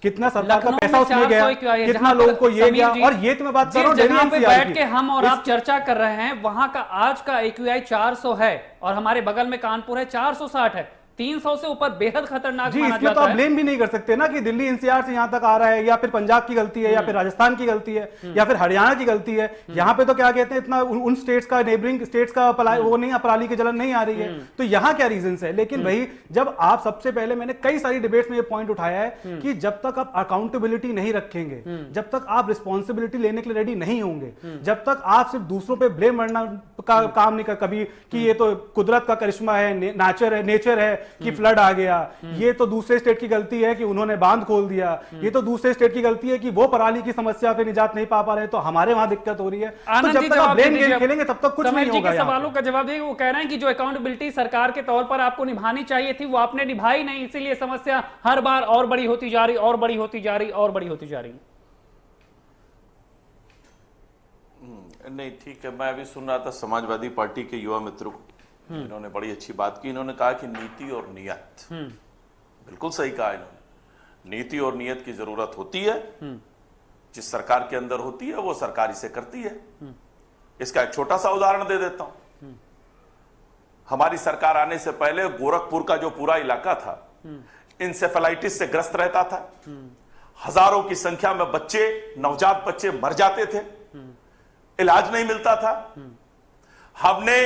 Speaker 2: कितना सरकार का पैसा उसमें गया, कितना लोगों को ये गया। और ये तो मैं बात कर रहा हूं
Speaker 1: जहां पे बैठ के हम और आप चर्चा कर रहे हैं, वहां का आज का AQI 400 है और हमारे बगल में कानपुर है 460 है, 300 से ऊपर बेहद खतरनाक माना
Speaker 2: जाता है। तो आप ब्लेम भी नहीं कर सकते ना कि दिल्ली NCR से यहां तक आ रहा है, या फिर पंजाब की गलती है, या फिर राजस्थान की गलती है, या फिर हरियाणा की गलती है। यहां पे तो क्या कहते हैं, इतना उन स्टेट्स का, नेबरिंग स्टेट्स का वो नहीं, पराली की जलन नहीं आ रही है, तो यहां क्या रीजन है। लेकिन भाई जब आप सबसे पहले, मैंने कई सारी डिबेट्स में ये पॉइंट उठाया है कि जब तक आप अकाउंटेबिलिटी नहीं रखेंगे, जब तक आप रिस्पॉन्सिबिलिटी लेने के लिए रेडी नहीं होंगे, जब तक आप सिर्फ दूसरों पर ब्लेम मरना का काम नहीं कर कभी कि ये तो कुदरत का करिश्मा है, नेचर है कि फ्लड आ गया, ये तो दूसरे स्टेट की गलती है कि उन्होंने बांध खोल दिया, ये तो दूसरे स्टेट की गलती है कि वो पराली की समस्या पे निजात नहीं पा रहे, तो हमारे वहां दिक्कत हो रही है। तो जब तक आप ब्लेम गेम खेलेंगे तब तक कुछ नहीं होगा।
Speaker 1: सवालों का जवाब देंगे, वो कह रहे हैं कि जो अकाउंटेबिलिटी सरकार के तौर पर आपको निभानी चाहिए थी वो आपने निभाई नहीं, इसीलिए समस्या हर बार और बड़ी होती जा रही, और बड़ी होती जा रही, और बड़ी होती जा रही।
Speaker 3: नहीं, ठीक है, मैं अभी सुन रहा था समाजवादी पार्टी के युवा मित्रों को, इन्होंने बड़ी अच्छी बात की। इन्होंने कहा कि नीति और नियत, बिल्कुल सही कहा इन्होंने। नीति और नियत की जरूरत होती है, जिस सरकार के अंदर होती है वो सरकार इसे करती है। इसका एक छोटा सा उदाहरण दे देता हूं। हमारी सरकार आने से पहले गोरखपुर का जो पूरा इलाका था इंसेफेलाइटिस से ग्रस्त रहता था। हजारों की संख्या में बच्चे, नवजात बच्चे मर जाते थे, इलाज नहीं मिलता था। हमने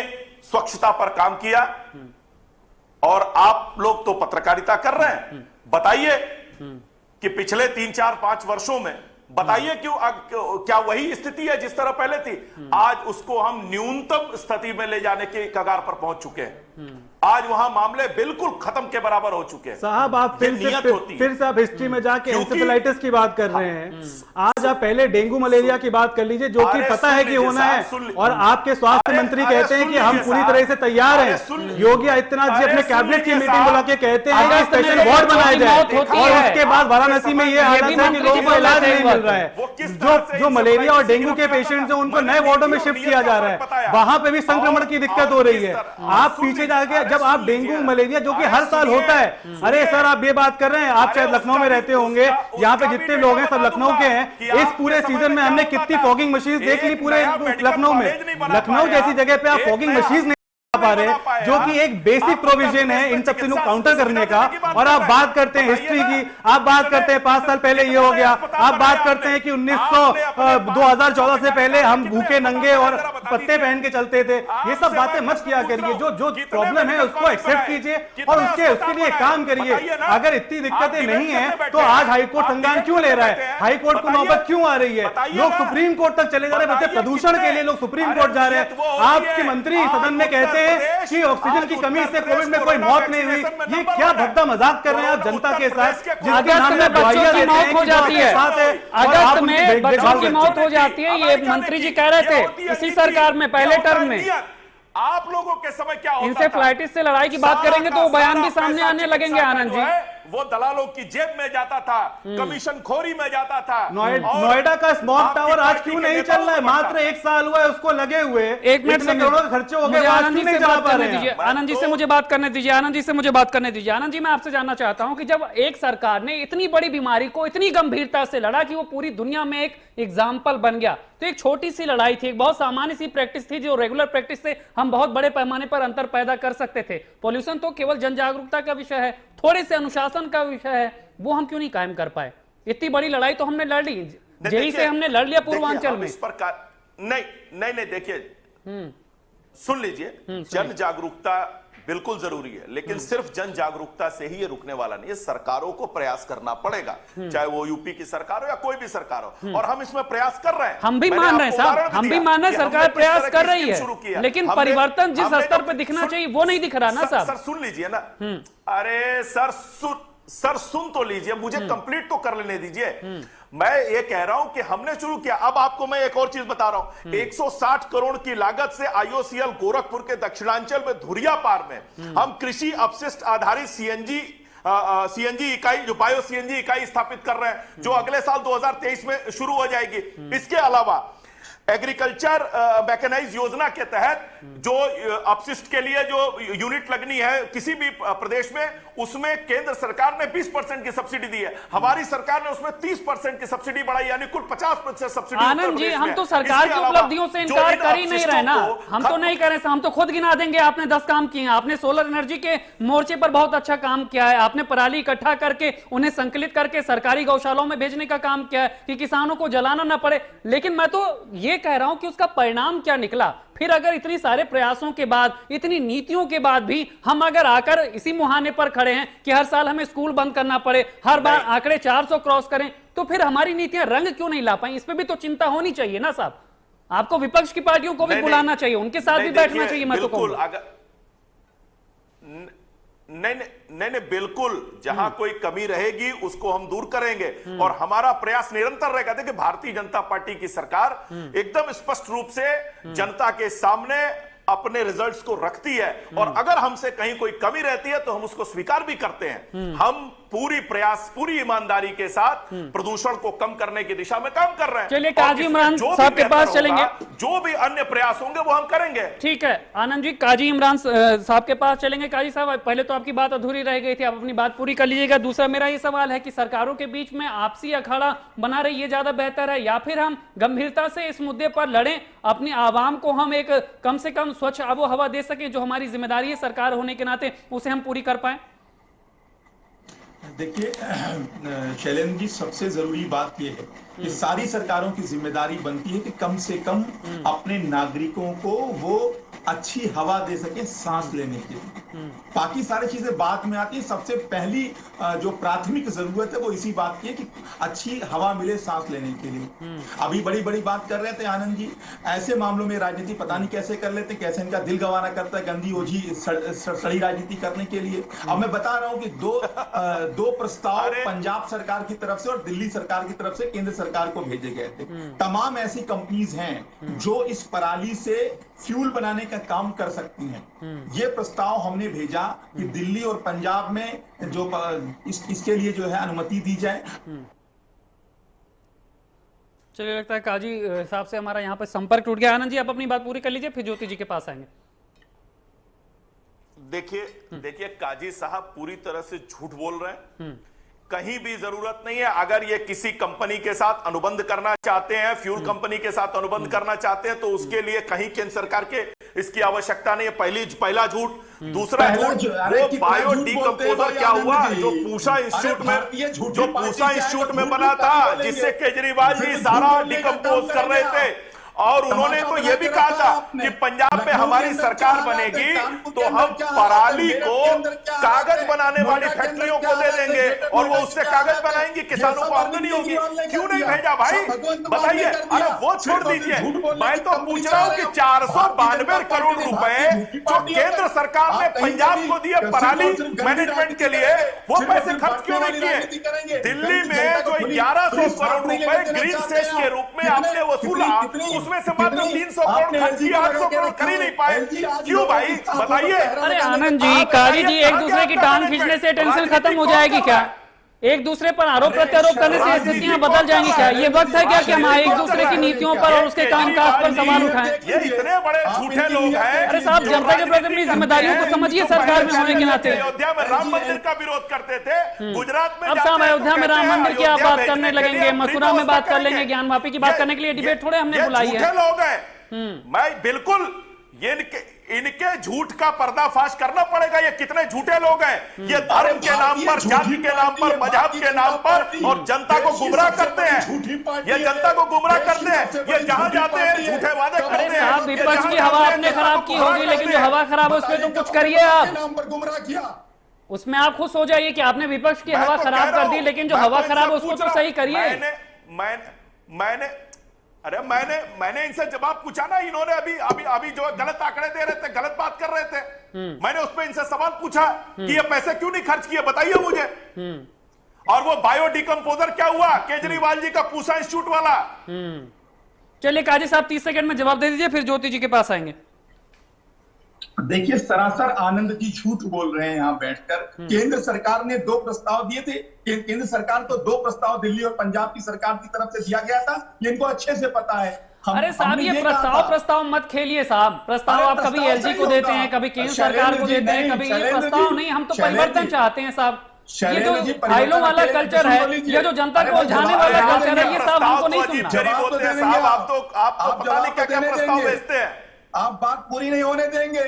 Speaker 3: स्वच्छता पर काम किया और आप लोग तो पत्रकारिता कर रहे हैं, बताइए कि पिछले 3, 4, 5 वर्षों में बताइए क्या वही स्थिति है जिस तरह पहले थी? आज उसको हम न्यूनतम स्थिति में ले जाने के कगार पर पहुंच चुके हैं। आज वहां मामले बिल्कुल खत्म के बराबर हो चुके हैं।
Speaker 2: साहब आप फिर से आप हिस्ट्री में जाके एंसेफेलाइटिस की बात कर रहे हैं। आज आप पहले डेंगू मलेरिया की बात कर लीजिए, जो कि पता है कि होना है, और आपके स्वास्थ्य मंत्री कहते हैं कि हम पूरी तरह से तैयार हैं। योगी आदित्यनाथ जी अपने कैबिनेट की मीटिंग बुला के कहते हैं कि स्पेशल वार्ड बनाया जाए, और उसके बाद वाराणसी में यह हालत है कि लोगों को इलाज नहीं मिल रहा है। जो मलेरिया और डेंगू के पेशेंट्स हैं उनको नए वार्डों में शिफ्ट किया जा रहा है, वहां पे भी संक्रमण की दिक्कत हो रही है। आप पीछे जाके जब आप डेंगू मलेरिया जो कि हर साल होता है, अरे सर आप ये बात कर रहे हैं, आप शायद लखनऊ में रहते होंगे, यहाँ पे जितने लोग हैं सब लखनऊ के हैं। इस पूरे सीजन में हमने कितनी फॉगिंग मशीन देख ली पूरे लखनऊ में। लखनऊ जैसी जगह पे आप फॉगिंग मशीन पा रहे, जो कि एक बेसिक प्रोविजन है इन सब चीजों को काउंटर करने का। और आप बात करते हैं हिस्ट्री की, आप बात करते हैं 5 साल पहले ये हो गया, आप बात करते हैं कि 2014 से पहले हम भूखे नंगे और पत्ते पहन के चलते थे। ये सब बातें मत किया करिए। जो प्रॉब्लम है उसको एक्सेप्ट कीजिए और उसके लिए काम करिए। अगर इतनी दिक्कतें नहीं है तो आज हाईकोर्ट संज्ञान क्यों ले रहा है? हाईकोर्ट को नौबत क्यों आ रही है? लोग सुप्रीम कोर्ट तक चले जा रहे हैं, प्रदूषण के लिए लोग सुप्रीम कोर्ट जा रहे हैं। आपके मंत्री सदन में कहते हैं कि ऑक्सीजन की कमी से कोविड में कोई मौत नहीं हुई। ये क्या भद्दा मजाक कर रहे हैं आप जनता के साथ?
Speaker 1: अगस्त में बच्चों की मौत हो जाती है, अगस्त में बच्चों की मौत हो जाती है, ये मंत्री जी कह रहे थे इसी सरकार में पहले टर्म में।
Speaker 3: आप लोगों के समय क्या होता था?
Speaker 1: इंसेफ्लाइटिस से लड़ाई की बात करेंगे तो वो बयान भी सामने आने लगेंगे आनंद जी।
Speaker 3: वो दलालों की जेब में जाता था, कमीशन खोरी में जाता था।
Speaker 2: नोएडा का स्मॉग टावर आज क्यों नहीं चल रहा है? मात्र 1 साल हुआ है उसको लगे हुए,
Speaker 1: 1 मिनट
Speaker 2: करोड़ों के खर्चे हो गए,
Speaker 1: आनंद जी से बात करने दीजिए। आनंद जी से मुझे बात करने दीजिए। आनंद जी से मुझे बात करने दीजिए। आनंद जी, मैं आपसे जानना चाहता हूं कि जब एक सरकार ने इतनी बड़ी बीमारी को इतनी गंभीरता से लड़ा कि वो पूरी दुनिया में एक एग्जाम्पल बन गया, तो एक छोटी सी लड़ाई थी, एक बहुत सामान्य सी प्रैक्टिस थी, जो रेगुलर प्रैक्टिस से हम बहुत बड़े पैमाने पर अंतर पैदा कर सकते थे। पॉल्यूशन तो केवल जन जागरूकता का विषय है, थोड़े से अनुशासन का विषय है, वो हम क्यों नहीं कायम कर पाए? इतनी बड़ी लड़ाई तो हमने लड़ ली, जेई से हमने लड़ लिया पूर्वांचल में।
Speaker 3: इस पर नहीं, देखिए, सुन लीजिए, जन जागरूकता बिल्कुल जरूरी है, लेकिन सिर्फ जन जागरूकता से ही ये रुकने वाला नहीं है। सरकारों को प्रयास करना पड़ेगा, चाहे वो यूपी की सरकार हो या कोई भी सरकार हो, और हम इसमें प्रयास कर रहे हैं।
Speaker 1: हम भी मान रहे हैं साहब, हम भी मान रहे हैं, सरकार प्रयास कर रही है, लेकिन परिवर्तन जिस स्तर पर दिखना चाहिए वो नहीं दिख रहा ना साहब।
Speaker 3: सर सुन लीजिए ना, अरे सर सुन तो लीजिए, मुझे कंप्लीट तो कर लेने दीजिए। मैं ये कह रहा हूं कि हमने शुरू किया। अब आपको मैं एक और चीज बता रहा हूं, 160 करोड़ की लागत से आईओसीएल गोरखपुर के दक्षिणांचल में धुरियापार में हम कृषि अपशिष्ट आधारित सीएनजी इकाई, जो बायो सीएनजी इकाई स्थापित कर रहे हैं, जो अगले साल 2023 में शुरू हो जाएगी। इसके अलावा एग्रीकल्चर मैकेनाइज योजना के तहत जो अपशिष्ट के लिए जो यूनिट लगनी है किसी भी प्रदेश में, उसमें केंद्र सरकार ने 20% की सब्सिडी दी है, हमारी सरकार ने उसमें 30% की सब्सिडी बढ़ाई, यानी कुल 50% सब्सिडी।
Speaker 1: आनंद जी, हम तो सरकार की उपलब्धियों से इनकार कर ही नहीं रहे ना, हम तो नहीं कर रहे, हम तो खुद गिना देंगे। आपने 10 काम किए, आपने सोलर एनर्जी के मोर्चे पर बहुत अच्छा काम किया है, आपने पराली इकट्ठा करके उन्हें संकलित करके सरकारी गौशालाओं में भेजने का काम किया है कि किसानों को जलाना ना पड़े। लेकिन मैं तो ये कह रहा हूं कि उसका परिणाम क्या निकला? फिर अगर इतनी सारे प्रयासों के बाद, इतनी नीतियों के बाद भी हम अगर आकर इसी मुहाने पर खड़े हैं कि हर साल हमें स्कूल बंद करना पड़े, हर बार आंकड़े 400 क्रॉस करें, तो फिर हमारी नीतियां रंग क्यों नहीं ला पाई? इस पे भी तो चिंता होनी चाहिए ना साहब। आपको विपक्ष की पार्टियों को भी बुलाना चाहिए, उनके साथ भी बैठना चाहिए। मैं तो कहूंगा
Speaker 3: नहीं, बिल्कुल, जहां कोई कमी रहेगी उसको हम दूर करेंगे और हमारा प्रयास निरंतर रहेगा। देखिए, भारतीय जनता पार्टी की सरकार एकदम स्पष्ट रूप से जनता के सामने अपने रिजल्ट्स को रखती है, और अगर हमसे कहीं कोई कमी रहती है तो हम उसको स्वीकार भी करते हैं। हम पूरी प्रयास, पूरी ईमानदारी के साथ प्रदूषण को कम करने की दिशा में काम कर रहे हैं।
Speaker 1: चलिए, काजी इमरान साहब के पास चलेंगे,
Speaker 3: जो भी अन्य प्रयास होंगे वो हम करेंगे।
Speaker 1: ठीक है आनंद जी, काजी इमरान साहब के पास चलेंगे। काजी साहब, पहले तो आपकी बात अधूरी रह गई थी, आप अपनी बात पूरी कर लीजिएगा। दूसरा मेरा ये सवाल है कि सरकारों के बीच में आपसी अखाड़ा बना रही ये ज्यादा बेहतर है, या फिर हम गंभीरता से इस मुद्दे पर लड़ें, अपनी आवाम को हम एक कम से कम स्वच्छ आबो हवा दे सकें, जो हमारी जिम्मेदारी है सरकार होने के नाते, उसे हम पूरी कर पाए?
Speaker 4: देखिए शैलेंद्र जी, सबसे जरूरी बात यह है कि सारी सरकारों की जिम्मेदारी बनती है कि कम से कम अपने नागरिकों को वो अच्छी हवा दे सके सांस लेने के लिए। बाकी सारी चीजें बाद में आती है। सबसे पहली जो प्राथमिक जरूरत है वो इसी बात की है कि अच्छी हवा मिले सांस लेने के लिए। अभी बड़ी बड़ी बात कर रहे थे आनंद जी, ऐसे मामलों में राजनीति पता नहीं कैसे कर लेते, कैसे इनका दिल गंवाना करता है गंदी ओझी सड़ी राजनीति करने के लिए। अब मैं बता रहा हूं कि दो प्रस्ताव पंजाब सरकार की तरफ से और दिल्ली सरकार की तरफ से केंद्र सरकार को भेजे गए थे। तमाम ऐसी कंपनीज हैं जो इस पराली से फ्यूल बनाने का काम कर सकती हैं। ये प्रस्ताव हमने भेजा कि दिल्ली और पंजाब में जो इसके लिए जो है अनुमति दी जाए।
Speaker 1: चलिए, लगता है काजी साहब से हमारा यहाँ पर संपर्क टूट गया। आनंद जी, आप अपनी बात पूरी कर लीजिए, फिर ज्योति जी के पास आएंगे।
Speaker 3: देखिए काजी साहब पूरी तरह से झूठ बोल रहे हैं। कहीं भी जरूरत नहीं है। अगर ये किसी कंपनी के साथ अनुबंध करना चाहते हैं, फ्यूल कंपनी के साथ अनुबंध करना चाहते हैं, तो उसके लिए कहीं केंद्र सरकार के इसकी आवश्यकता नहीं है। पहला झूठ। दूसरा झूठ, वो बायो डिकम्पोजर क्या हुआ जो पूसा इंस्टीट्यूट में बना था, जिससे केजरीवाल जी सारा डिकम्पोज कर रहे थे। और उन्होंने तो यह भी कहा था कि पंजाब में हमारी सरकार बनेगी तो हम पराली को कागज बनाने वाली फैक्ट्रियों को दे देंगे और वो उससे कागज बनाएंगी, किसानों को आमदनी होगी। क्यों नहीं भेजा भाई, बताइए। अरे वो छोड़ दीजिए, मैं तो पूछ रहा हूं कि 492 करोड़ रुपए जो केंद्र सरकार ने पंजाब को दिए पराली मैनेजमेंट के लिए, वो पैसे खर्च क्यों नहीं किए? दिल्ली में जो 1100 करोड़ रुपए ग्रीन सेस के रूप में आपने वसूला, उस उसमें से मात्र 300 करोड़ खर्च किया, 800 करोड़ कर ही नहीं पाए, क्यों भाई बताइए।
Speaker 1: अरे आनंद जी, काजी जी, एक दूसरे की टांग खींचने से टेंशन खत्म हो जाएगी क्या? एक दूसरे पर आरोप प्रत्यारोप करने से स्थितियां बदल जाएंगी क्या? ये वक्त है क्या कि हम एक दूसरे की नीतियों पर और उसके कामकाज पर सवाल उठाएं?
Speaker 3: ये इतने बड़े झूठे लोग हैं।
Speaker 1: अरे साहब, जनता के प्रति अपनी जिम्मेदारियों को समझिए सरकार में होने के नाते।
Speaker 3: अयोध्या में राम मंदिर का विरोध करते थे, गुजरात में
Speaker 1: अब साहब अयोध्या में राम मंदिर की आप बात करने लगेंगे, मथुरा में बात कर लेंगे, ज्ञान वापी की बात करने के लिए डिबेट थोड़े हमने बुलाई है।
Speaker 3: लोग हैं, मैं बिल्कुल ये इनके झूठ का पर्दाफाश करना पड़ेगा। ये कितने झूठे लोग हैं, ये धर्म के नाम पर, जाति के नाम पर, मजहब के नाम पर और जनता को गुमराह करते हैं। ये जनता को गुमराह करते हैं, ये जहां जाते हैं झूठे वादे करते हैं।
Speaker 1: साहब, विपक्ष की हवा आपने खराब की होगी, लेकिन जो हवा खराब है उस पर तो कुछ करिए आप।
Speaker 4: गुमराह किया,
Speaker 1: उसमें आप खुश हो जाइए कि आपने विपक्ष की हवा खराब कर दी, लेकिन जो हवा खराब है उसको तो सही करिए।
Speaker 3: मैंने इनसे जवाब पूछा ना, इन्होंने अभी जो गलत आंकड़े दे रहे थे, गलत बात कर रहे थे, मैंने उस पर इनसे सवाल पूछा कि ये पैसे क्यों नहीं खर्च किए, बताइए मुझे। और वो बायो डिकम्पोजर क्या हुआ, केजरीवाल जी का पूसा इंस्टीट्यूट वाला।
Speaker 1: चलिए काजी साहब 30 सेकंड में जवाब दे दीजिए, फिर ज्योति जी के पास आएंगे।
Speaker 4: देखिए, सरासर आनंद जी झूठ बोल रहे हैं यहाँ बैठकर। केंद्र सरकार ने 2 प्रस्ताव दिए थे, केंद्र सरकार को 2 प्रस्ताव दिल्ली और पंजाब की सरकार की तरफ से दिया गया था, ये इनको अच्छे से पता है।
Speaker 1: अरे साहब, ये प्रस्ताव मत खेलिए साहब। प्रस्ताव आप कभी एलजी को देते हैं, कभी केंद्र सरकार को देते हैं, कभी ये प्रस्ताव नहीं। हम तो परिवर्तन चाहते हैं साहब। ये जो फाइलों वाला कल्चर है, ये जो जनता को उलझाने वाला कल्चर है, ये सब हमको नहीं सुनना।
Speaker 3: आप पता नहीं क्या प्रस्ताव भेजते हैं।
Speaker 4: आप बात पूरी नहीं होने देंगे,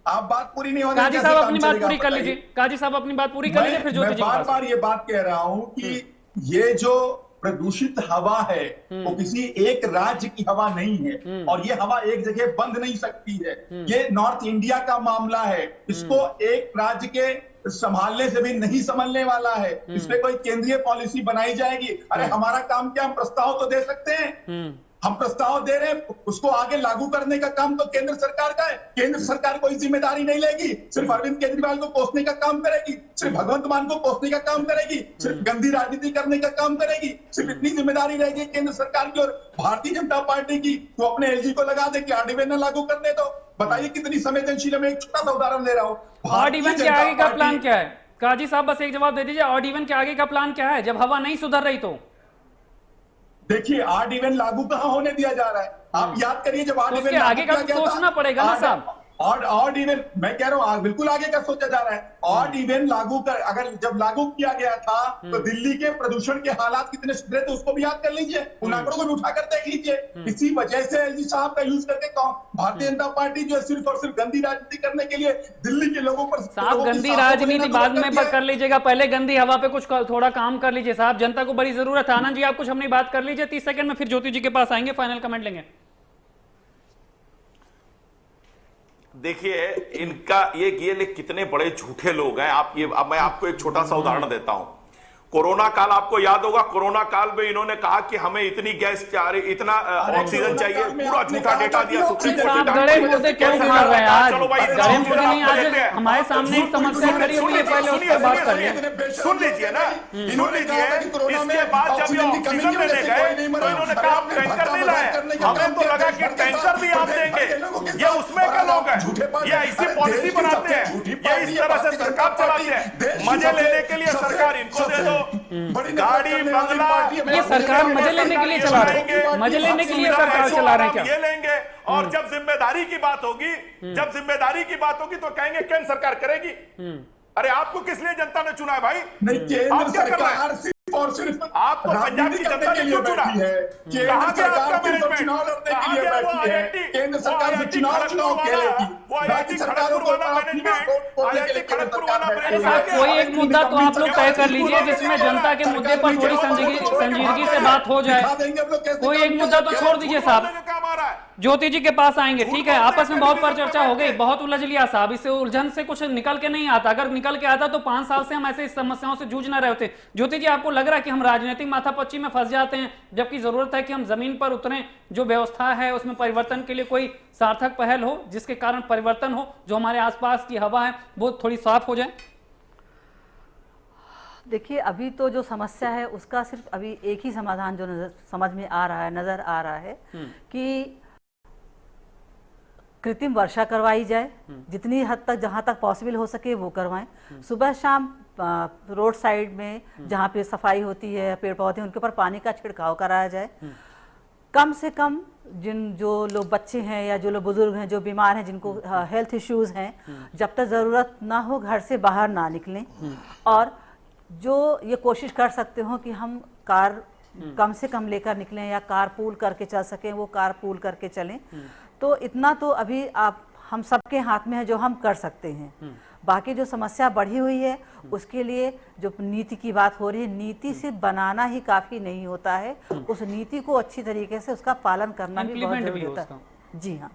Speaker 4: आप बात पूरी नहीं होने
Speaker 1: काजी साहब अपनी बात पूरी कर लीजिए, काजी साहब अपनी बात पूरी कर लीजिए, फिर ज्योति जी।
Speaker 4: बार बार ये बात कह रहा हूं कि ये जो प्रदूषित हवा है वो किसी एक राज्य की हवा नहीं है, और ये हवा एक जगह बंद नहीं सकती है। ये नॉर्थ इंडिया का मामला है, इसको एक राज्य के संभालने से भी नहीं संभलने वाला है। इस पे कोई केंद्रीय पॉलिसी बनाई जाएगी। अरे हमारा काम क्या, हम प्रस्ताव तो दे सकते हैं, हम प्रस्ताव दे रहे हैं, उसको आगे लागू करने का काम तो केंद्र सरकार का है। केंद्र सरकार कोई जिम्मेदारी नहीं लेगी, सिर्फ अरविंद केजरीवाल को कोसने का काम करेगी, सिर्फ भगवंत मान को कोसने का काम करेगी, सिर्फ गंदी राजनीति करने का काम करेगी। सिर्फ इतनी जिम्मेदारी रहेगी केंद्र सरकार की और भारतीय जनता पार्टी की, तो अपने एलजी को लगा दे कि आरडीवन न लागू करने दो। बताइए कितनी संवेदनशील है। मैं एक छोटा सा उदाहरण दे रहा हूँ।
Speaker 1: आरडीवन के आगे का प्लान क्या है? काजी साहब बस एक जवाब दे दीजिए, आरडीवन के आगे का प्लान क्या है जब हवा नहीं सुधर रही? तो
Speaker 4: देखिए, आरडीवन लागू कहां होने दिया जा रहा है? आप याद करिए, जब आरडीवन
Speaker 1: आगे का सोचना पड़ेगा ना साहब।
Speaker 4: ऑड इवन, मैं कह रहा हूं बिल्कुल आगे का सोचा जा रहा है। ऑड इवन लागू कर, अगर जब लागू किया गया था तो दिल्ली के प्रदूषण के हालात कितने सुधरे थे उसको भी याद कर लीजिए, उन आंकड़ों को भी उठाकर देख लीजिए। इसी वजह से एलजी साहब का यूज करके भारतीय जनता पार्टी जो है सिर्फ और सिर्फ गंदी राजनीति करने के लिए दिल्ली के लोगों पर।
Speaker 1: साहब गंदी राजनीति बाद में कर लीजिएगा, पहले गंदी हवा पे कुछ थोड़ा काम कर लीजिए साहब, जनता को बड़ी जरूरत है। आनंद जी आप कुछ अपनी बात कर लीजिए 30 सेकंड में, फिर ज्योति जी के पास आएंगे, फाइनल कमेंट लेंगे।
Speaker 3: देखिए इनका ये कितने बड़े झूठे लोग हैं। अब मैं आपको एक छोटा सा उदाहरण देता हूं। कोरोना काल आपको याद होगा, कोरोना काल में इन्होंने कहा कि हमें इतनी गैस चाहिए, इतना ऑक्सीजन चाहिए, पूरा झूठा डेटा दिया सुप्रीम कोर्ट ने।
Speaker 1: गड़े मुद्दे क्यों मार रहे हैं आज? गड़े मुद्दे नहीं, आज हमारे सामने एक समस्या खड़ी हुई है, पहले उस पर बात करिए।
Speaker 3: सुन लीजिए ना, सुन लीजिए। इसके बाद जब ये ऑक्सीजन लेने गए तो इन्होंने कहा आप टैंकर नहीं लाए, हमें तो लगा कि टैंकर भी आप देंगे। ये उसमें के लोग हैं, ये ऐसी पॉलिसी बनाते हैं, ये इस तरह से सरकार चलाते हैं। मजे लेने के लिए सरकार इनको दे दो, गाड़ी बंगला,
Speaker 1: ये सरकार मजे लेने के लिए चला रहे हैं, मजे लेने के लिए सरकार चला रहे हैं क्या?
Speaker 3: ये लेंगे, और जब जिम्मेदारी की बात होगी, जब जिम्मेदारी की बात होगी तो कहेंगे केंद्र सरकार करेगी। अरे आपको किस लिए जनता ने चुना है भाई?
Speaker 4: केंद्र सरकार और सिर्फ
Speaker 3: आपको पंजाब की जनता ने क्यों चुना?
Speaker 4: केंद्र सरकार सिर्फ चुनाव लड़ने के लिए बैठी है। केंद्र सरकार से चुनाव खेलेगी, बाकी सरकारों को
Speaker 1: कोई एक मुद्दा तो आप लोग तय कर लीजिए जिसमें जनता के मुद्दे पर थोड़ी संजीदगी से बात हो जाए। कोई एक मुद्दा तो छोड़ दीजिए साहब, ज्योति जी के पास आएंगे। ठीक है, आपस में बहुत पर चर्चा हो गई, बहुत उलझ लिया साहब, इससे उलझन से कुछ निकल के नहीं आता। अगर निकल के आता तो 5 साल से हम ऐसे समस्याओं से जूझ न रहे होते। ज्योति जी आपको लग रहा है कि हम राजनीतिक माथापच्ची में फंस जाते हैं, जबकि जरूरत है कि हम जमीन पर उतरें, जो व्यवस्था है उसमें परिवर्तन के लिए कोई सार्थक पहल हो, जिसके कारण परिवर्तन हो, जो हमारे आसपास की हवा है वो थोड़ी साफ हो जाए।
Speaker 5: देखिए, अभी तो जो समस्या है उसका सिर्फ अभी एक ही समाधान जो समझ में आ रहा है, नजर आ रहा है कि कृत्रिम वर्षा करवाई जाए, जितनी हद तक जहां तक पॉसिबल हो सके वो करवाएं। सुबह शाम रोड साइड में जहां पे सफाई होती है, पेड़ पौधे, उनके ऊपर पानी का छिड़काव कराया जाए। कम से कम जो लोग बच्चे हैं या जो लोग बुजुर्ग हैं, जो बीमार हैं, जिनको हेल्थ इश्यूज हैं, जब तक जरूरत ना हो घर से बाहर ना निकलें। और जो ये कोशिश कर सकते हो कि हम कार कम से कम लेकर निकलें या कार पूल करके चल सकें, वो कार पूल करके चलें। तो इतना तो अभी हम सबके हाथ में है जो हम कर सकते हैं। बाकी जो समस्या बढ़ी हुई है उसके लिए जो नीति की बात हो रही है, नीति सिर्फ बनाना ही काफी नहीं होता है, उस नीति को अच्छी तरीके से उसका पालन करना भी बहुत जरूरी होता है। जी हाँ,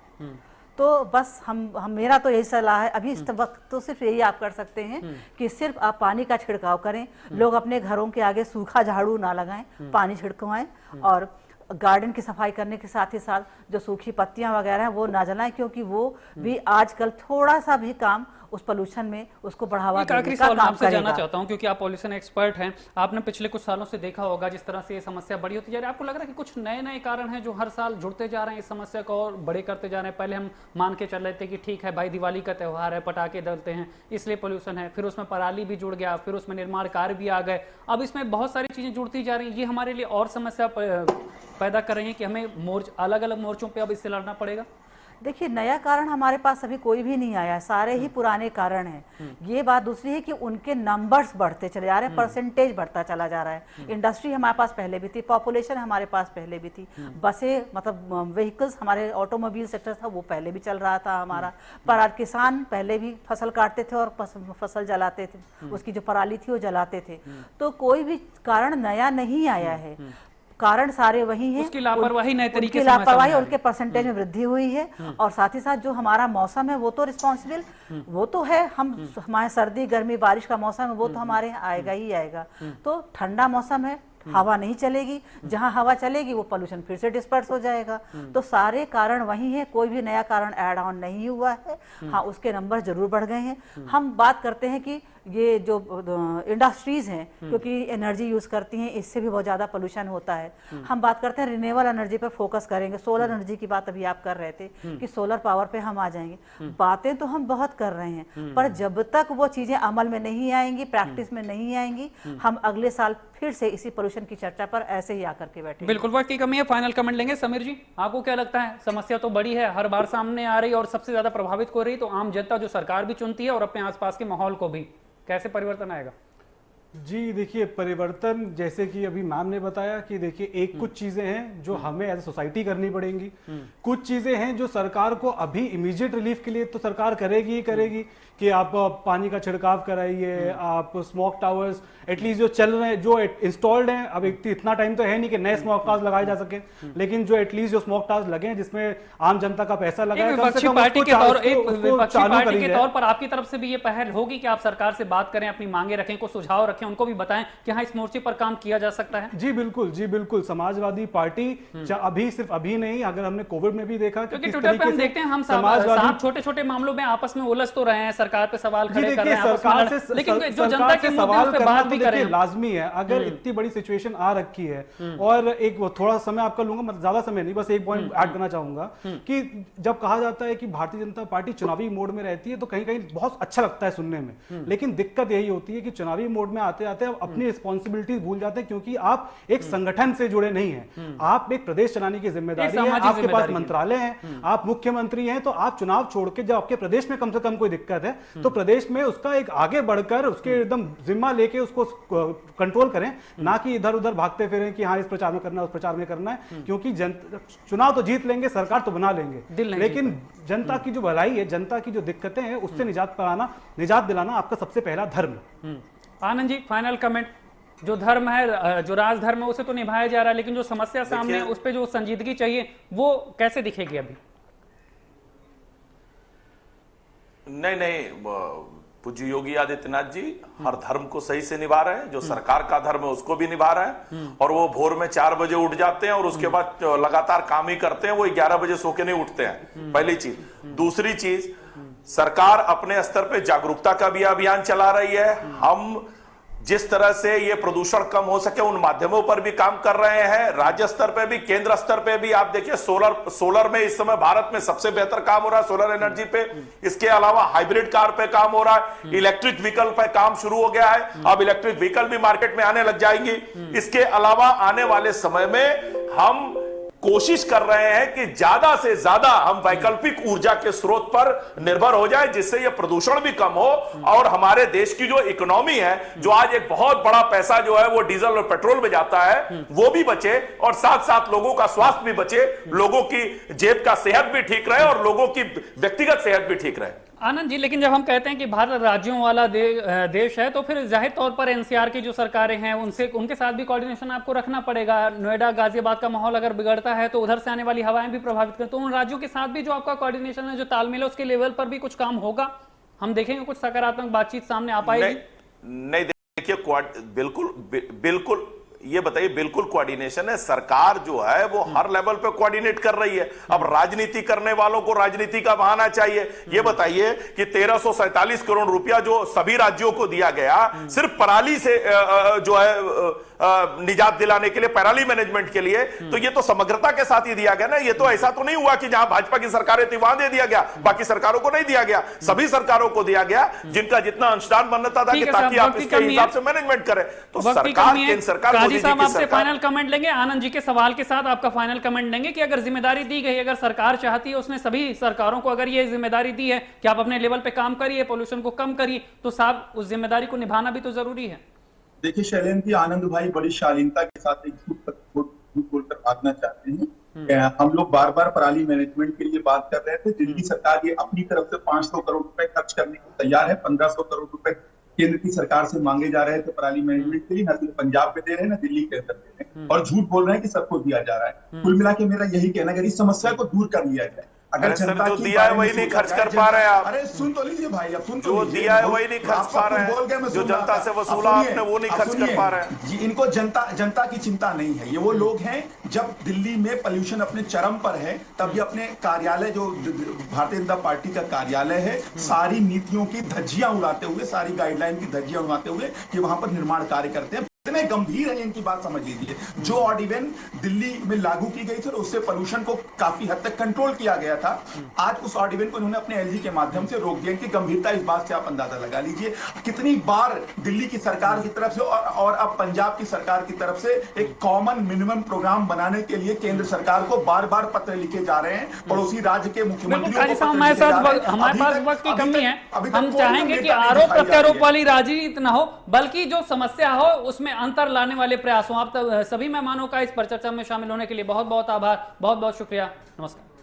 Speaker 5: तो बस हम मेरा तो यही सलाह है अभी इस वक्त तो सिर्फ यही आप कर सकते हैं कि सिर्फ आप पानी का छिड़काव करें। लोग अपने घरों के आगे सूखा झाड़ू ना लगाएं, पानी छिड़कवाएं। और गार्डन की सफाई करने के साथ ही साथ जो सूखी पत्तियां वगैरह हैं वो ना जलाएं, क्योंकि वो भी आजकल थोड़ा सा भी काम उस पोल्यूशन में उसको बढ़ावा देने का काम
Speaker 1: आपसे जानना चाहता हूं, क्योंकि आप पॉल्यूशन एक्सपर्ट हैं। आपने पिछले कुछ सालों से देखा होगा जिस तरह से ये समस्या बड़ी होती जा रही है। आपको लग रहा है कि कुछ नए नए कारण हैं जो हर साल जुड़ते जा रहे हैं, इस समस्या को और बड़े करते जा रहे हैं? पहले हम मान के चल रहे थे कि ठीक है भाई, दिवाली का त्यौहार है, पटाखे जलते हैं इसलिए पोल्यूशन है, फिर उसमें पराली भी जुड़ गया, फिर उसमें निर्माण कार्य भी आ गए, अब इसमें बहुत सारी चीजें जुड़ती जा रही हैं। ये हमारे लिए और समस्या पैदा कर रही है कि हमें अलग अलग मोर्चों पे अब इससे लड़ना पड़ेगा।
Speaker 5: देखिए, नया कारण हमारे पास अभी कोई भी नहीं आया, सारे ही पुराने कारण हैं। ये बात दूसरी है कि उनके नंबर्स बढ़ते चले जा रहे हैं, परसेंटेज बढ़ता चला जा रहा है। इंडस्ट्री हमारे पास पहले भी थी, पॉपुलेशन हमारे पास पहले भी थी, बसें मतलब व्हीकल्स, हमारे ऑटोमोबाइल सेक्टर था वो पहले भी चल रहा था हमारा। पर किसान पहले भी फसल काटते थे और फसल जलाते थे, उसकी जो पराली थी वो जलाते थे। तो कोई भी कारण नया नहीं आया है, कारण सारे वही हैं।
Speaker 1: उसकी लापरवाही नए तरीके से
Speaker 5: लापरवाही, उनके परसेंटेज में वृद्धि हुई है। और साथ ही साथ जो हमारा मौसम है वो तो रिस्पॉन्सिबल वो तो है, हमारे सर्दी गर्मी बारिश का मौसम है वो तो हमारे यहाँ आएगा ही आएगा। तो ठंडा मौसम है, हवा नहीं चलेगी, जहां हवा चलेगी वो पोल्यूशन फिर से डिस्पर्स हो जाएगा। तो सारे कारण वही है, कोई भी नया कारण ऐड ऑन नहीं हुआ है। हाँ, उसके नंबर जरूर बढ़ गए हैं। हम बात करते हैं कि ये जो इंडस्ट्रीज हैं, क्योंकि एनर्जी यूज करती हैं, इससे भी बहुत ज्यादा पोल्यूशन होता है। हम बात करते हैं रिन्यूएबल एनर्जी पर फोकस करेंगे। सोलर एनर्जी की बात अभी आप कर रहे थे कि सोलर पावर पे हम आ जाएंगे। बातें तो हम बहुत कर रहे हैं, पर जब तक वो चीजें अमल में नहीं आएंगी, प्रैक्टिस में नहीं आएंगी, हम अगले साल फिर से इसी पोल्यूशन की चर्चा पर ऐसे ही आकर के बैठे।
Speaker 1: बिल्कुल, वक्त की कमी है। फाइनल कमेंट लेंगे। समीर जी, आपको क्या लगता है? समस्या तो बड़ी है, हर बार सामने आ रही है और सबसे ज्यादा प्रभावित हो रही, तो आम जनता जो सरकार भी चुनती है और अपने आसपास के माहौल को भी, कैसे परिवर्तन आएगा?
Speaker 2: जी देखिए, परिवर्तन जैसे कि अभी मैम ने बताया कि देखिए कुछ चीजें हैं जो हमें एज ए सोसाइटी करनी पड़ेंगी, कुछ चीजें हैं जो सरकार को अभी इमीडिएट रिलीफ के लिए तो सरकार करेगी ही करेगी कि आप पानी का छिड़काव कराइए, आप स्मोक टावर्स एटलीस्ट जो चल रहे हैं, जो इंस्टॉल्ड हैं, अब इतना टाइम तो है नहीं कि नए स्मोक टावर्स लगाए जा सके, लेकिन जो एटलीस्ट जो स्मोक टावर्स लगे हैं जिसमें आम जनता का पैसा लगा है,
Speaker 1: विपक्षी पार्टी के तौर पर आपकी तरफ से भी ये पहल होगी कि आप सरकार से बात करें, अपनी मांगे रखें, कुछ सुझाव रखें, उनको भी बताएं कि हाँ इस मोर्चे पर काम किया जा सकता है? जी
Speaker 2: बिल्कुल। समाजवादी पार्टी अभी सिर्फ अभी नहीं, अगर हमने कोविड में भी देखा,
Speaker 1: क्योंकि ट्विटर पे हम देखते हैं हम सब छोटे छोटे मामलों में आपस में उलझ तो रहे हैं, सरकार पे सवाल खड़े कर रहे हैं, लेकिन जो जनता के
Speaker 2: सवाल पे बात भी करें लाजमी है। अगर इतनी बड़ी सिचुएशन आ रखी है, और एक थोड़ा समय आपका लूंगा, मतलब ज्यादा समय नहीं, बस एक पॉइंट ऐड करना चाहूंगा कि जब कहा जाता है कि भारतीय जनता पार्टी चुनावी मोड में रहती है तो कहीं कहीं बहुत अच्छा लगता है सुनने में, लेकिन दिक्कत यही होती है कि चुनावी मोड में आते आते आप अपनी रिस्पॉन्सिबिलिटी भूल जाते हैं, क्योंकि आप एक संगठन से जुड़े नहीं हैं, आप एक प्रदेश चलाने की जिम्मेदारी है, आपके पास मंत्रालय है, आप मुख्यमंत्री हैं, तो आप चुनाव छोड़ के जब आपके प्रदेश में कम से कम कोई दिक्कत है तो प्रदेश में उसका एक आगे बढ़कर उसके एकदम जिम्मा लेके उसको कंट्रोल करें, ना कि इधर उधर भागते फिरें कि हाँ इस प्रचार में करना है, उस प्रचार में करना है, क्योंकि चुनाव तो जीत लेंगे, सरकार तो बना लेंगे, लेकिन जनता की जो भलाई है, जनता की जो दिक्कतें हैं उससे निजात दिलाना आपका सबसे पहला धर्म है।
Speaker 1: Anand ji, final comment. जो धर्म है, जो राजधर्म है, उसे तो निभाया जा रहा है, लेकिन जो समस्या सामने है उस पर जो संजीदगी चाहिए वो कैसे दिखेगी अभी?
Speaker 3: नहीं, पूज्य योगी आदित्यनाथ जी हर धर्म को सही से निभा रहे हैं, जो सरकार का धर्म है उसको भी निभा रहे हैं, और वो भोर में 4 बजे उठ जाते हैं और उसके बाद लगातार काम ही करते हैं, वो 11 बजे सो के नहीं उठते हैं, पहली चीज। दूसरी चीज, सरकार अपने स्तर पे जागरूकता का भी अभियान चला रही है। हम जिस तरह से ये प्रदूषण कम हो सके उन माध्यमों पर भी काम कर रहे हैं, राज्य स्तर पे भी, केंद्र स्तर पे भी। आप देखिए सोलर में इस समय भारत में सबसे बेहतर काम हो रहा है, सोलर एनर्जी पे। इसके अलावा हाइब्रिड कार पे काम हो रहा है, इलेक्ट्रिक व्हीकल पे काम शुरू हो गया है, अब इलेक्ट्रिक व्हीकल भी मार्केट में आने लग जाएंगी। इसके अलावा आने वाले समय में हम कोशिश कर रहे हैं कि ज्यादा से ज्यादा हम वैकल्पिक ऊर्जा के स्रोत पर निर्भर हो जाए, जिससे यह प्रदूषण भी कम हो और हमारे देश की जो इकोनॉमी है, जो आज एक बहुत बड़ा पैसा जो है वो डीजल और पेट्रोल में जाता है, वो भी बचे और साथ साथ लोगों का स्वास्थ्य भी बचे, लोगों की जेब का सेहत भी ठीक रहे और लोगों की व्यक्तिगत सेहत भी ठीक रहे।
Speaker 1: आनंद जी, लेकिन जब हम कहते हैं कि भारत राज्यों वाला देश है, तो फिर जाहिर तौर पर एनसीआर की जो सरकारें हैं उनके साथ भी कोऑर्डिनेशन आपको रखना पड़ेगा। नोएडा गाजियाबाद का माहौल अगर बिगड़ता है तो उधर से आने वाली हवाएं भी प्रभावित करती, तो उन राज्यों के साथ भी जो आपका कोऑर्डिनेशन है, जो तालमेल है, उसके लेवल पर भी कुछ काम होगा। हम देखेंगे कुछ सकारात्मक बातचीत सामने आ पाएगी?
Speaker 3: नहीं देखिए, बिल्कुल ये बताइए, बिल्कुल कोऑर्डिनेशन है। सरकार जो है वो हर लेवल पे कोऑर्डिनेट कर रही है। अब राजनीति करने वालों को राजनीति का बहाना चाहिए। ये बताइए कि 1347 करोड़ रुपया जो सभी राज्यों को दिया गया, सिर्फ पराली से जो है निजात दिलाने के लिए, पराली मैनेजमेंट के लिए, तो ये तो समग्रता के साथ ही दिया गया ना। ये तो ऐसा तो नहीं हुआ कि जहां भाजपा की सरकारें थी वहां दे दिया गया, बाकी सरकारों को नहीं दिया गया। सभी सरकारों को दिया गया जिनका जितना अंशदान बनता था, कि ताकि आप इसके हिसाब से मैनेजमेंट करें। तो सरकार, केंद्र सरकार,
Speaker 1: काजी साहब आपसे फाइनल कमेंट लेंगे, आनंद जी के सवाल के साथ आपका फाइनल कमेंट लेंगे कि अगर जिम्मेदारी दी गई, अगर सरकार चाहती है, उसने सभी सरकारों को अगर ये जिम्मेदारी दी है कि आप अपने लेवल पे काम करिए, पोल्यूशन को कम करिए, तो साहब उस जिम्मेदारी को निभाना भी तो जरूरी है।
Speaker 4: देखिए शैलेंद्र जी, आनंद भाई बड़ी शालीनता के साथ एक झूठ बोलकर भागना चाहते हैं। हम लोग बार बार पराली मैनेजमेंट के लिए बात कर रहे थे। दिल्ली सरकार ये अपनी तरफ से 500 करोड़ रुपए खर्च करने को तैयार है। 1500 करोड़ रुपए केंद्र की सरकार से मांगे जा रहे थे पराली मैनेजमेंट के लिए। न सिर्फ पंजाब में दे रहे हैं, न दिल्ली के अंदर दे रहे हैं, और झूठ बोल रहे हैं कि सबको दिया जा रहा है। कुल मिला के मेरा यही कहना है, अगर इस समस्या को दूर कर लिया जाए, अगर जनता
Speaker 3: जो दिया है वही नहीं खर्च कर पा रहे हैं आप।
Speaker 4: अरे सुन तो लीजिए भाई, अब सुन तो
Speaker 3: जो दिया है वही नहीं खर्च पा रहे हैं, जो जनता से वसूला आपने वो नहीं खर्च कर पा रहे हैं।
Speaker 4: इनको जनता की चिंता नहीं है। ये वो लोग हैं, जब दिल्ली में पोल्यूशन अपने चरम पर है, तब ये अपने कार्यालय, जो भारतीय जनता पार्टी का कार्यालय है, सारी नीतियों की धज्जियां उड़ाते हुए, सारी गाइडलाइन की धज्जियां उड़ाते हुए कि वहां पर निर्माण कार्य करते हैं। इतने गंभीर है इनकी बात, समझ लीजिए। जो ऑर्डिनेंस दिल्ली में लागू की गई थी, उससे पोल्यूशन को काफी हद तक कंट्रोल किया गया था। आज उस ऑर्डिनेंस को इन्होंने अपने एलजी के माध्यम से रोक दिया। इनकी गंभीरता इस बात से आप अंदाजा लगा लीजिए। कितनी बार दिल्ली की सरकार की तरफ से और अब पंजाब की सरकार की तरफ से एक कॉमन मिनिमम प्रोग्राम बनाने के लिए केंद्र सरकार को बार बार पत्र लिखे जा रहे हैं। पड़ोसी राज्य के मुख्यमंत्रियों को
Speaker 1: हमारे पास वक्त की कमी है। हम चाहेंगे कि आरोप प्रत्यारोप वाली राजनीति न हो, बल्कि जो समस्या हो उसमें अंतर लाने वाले प्रयास हों। आप सभी मेहमानों का इस पर चर्चा में शामिल होने के लिए बहुत बहुत आभार, बहुत बहुत शुक्रिया। नमस्कार।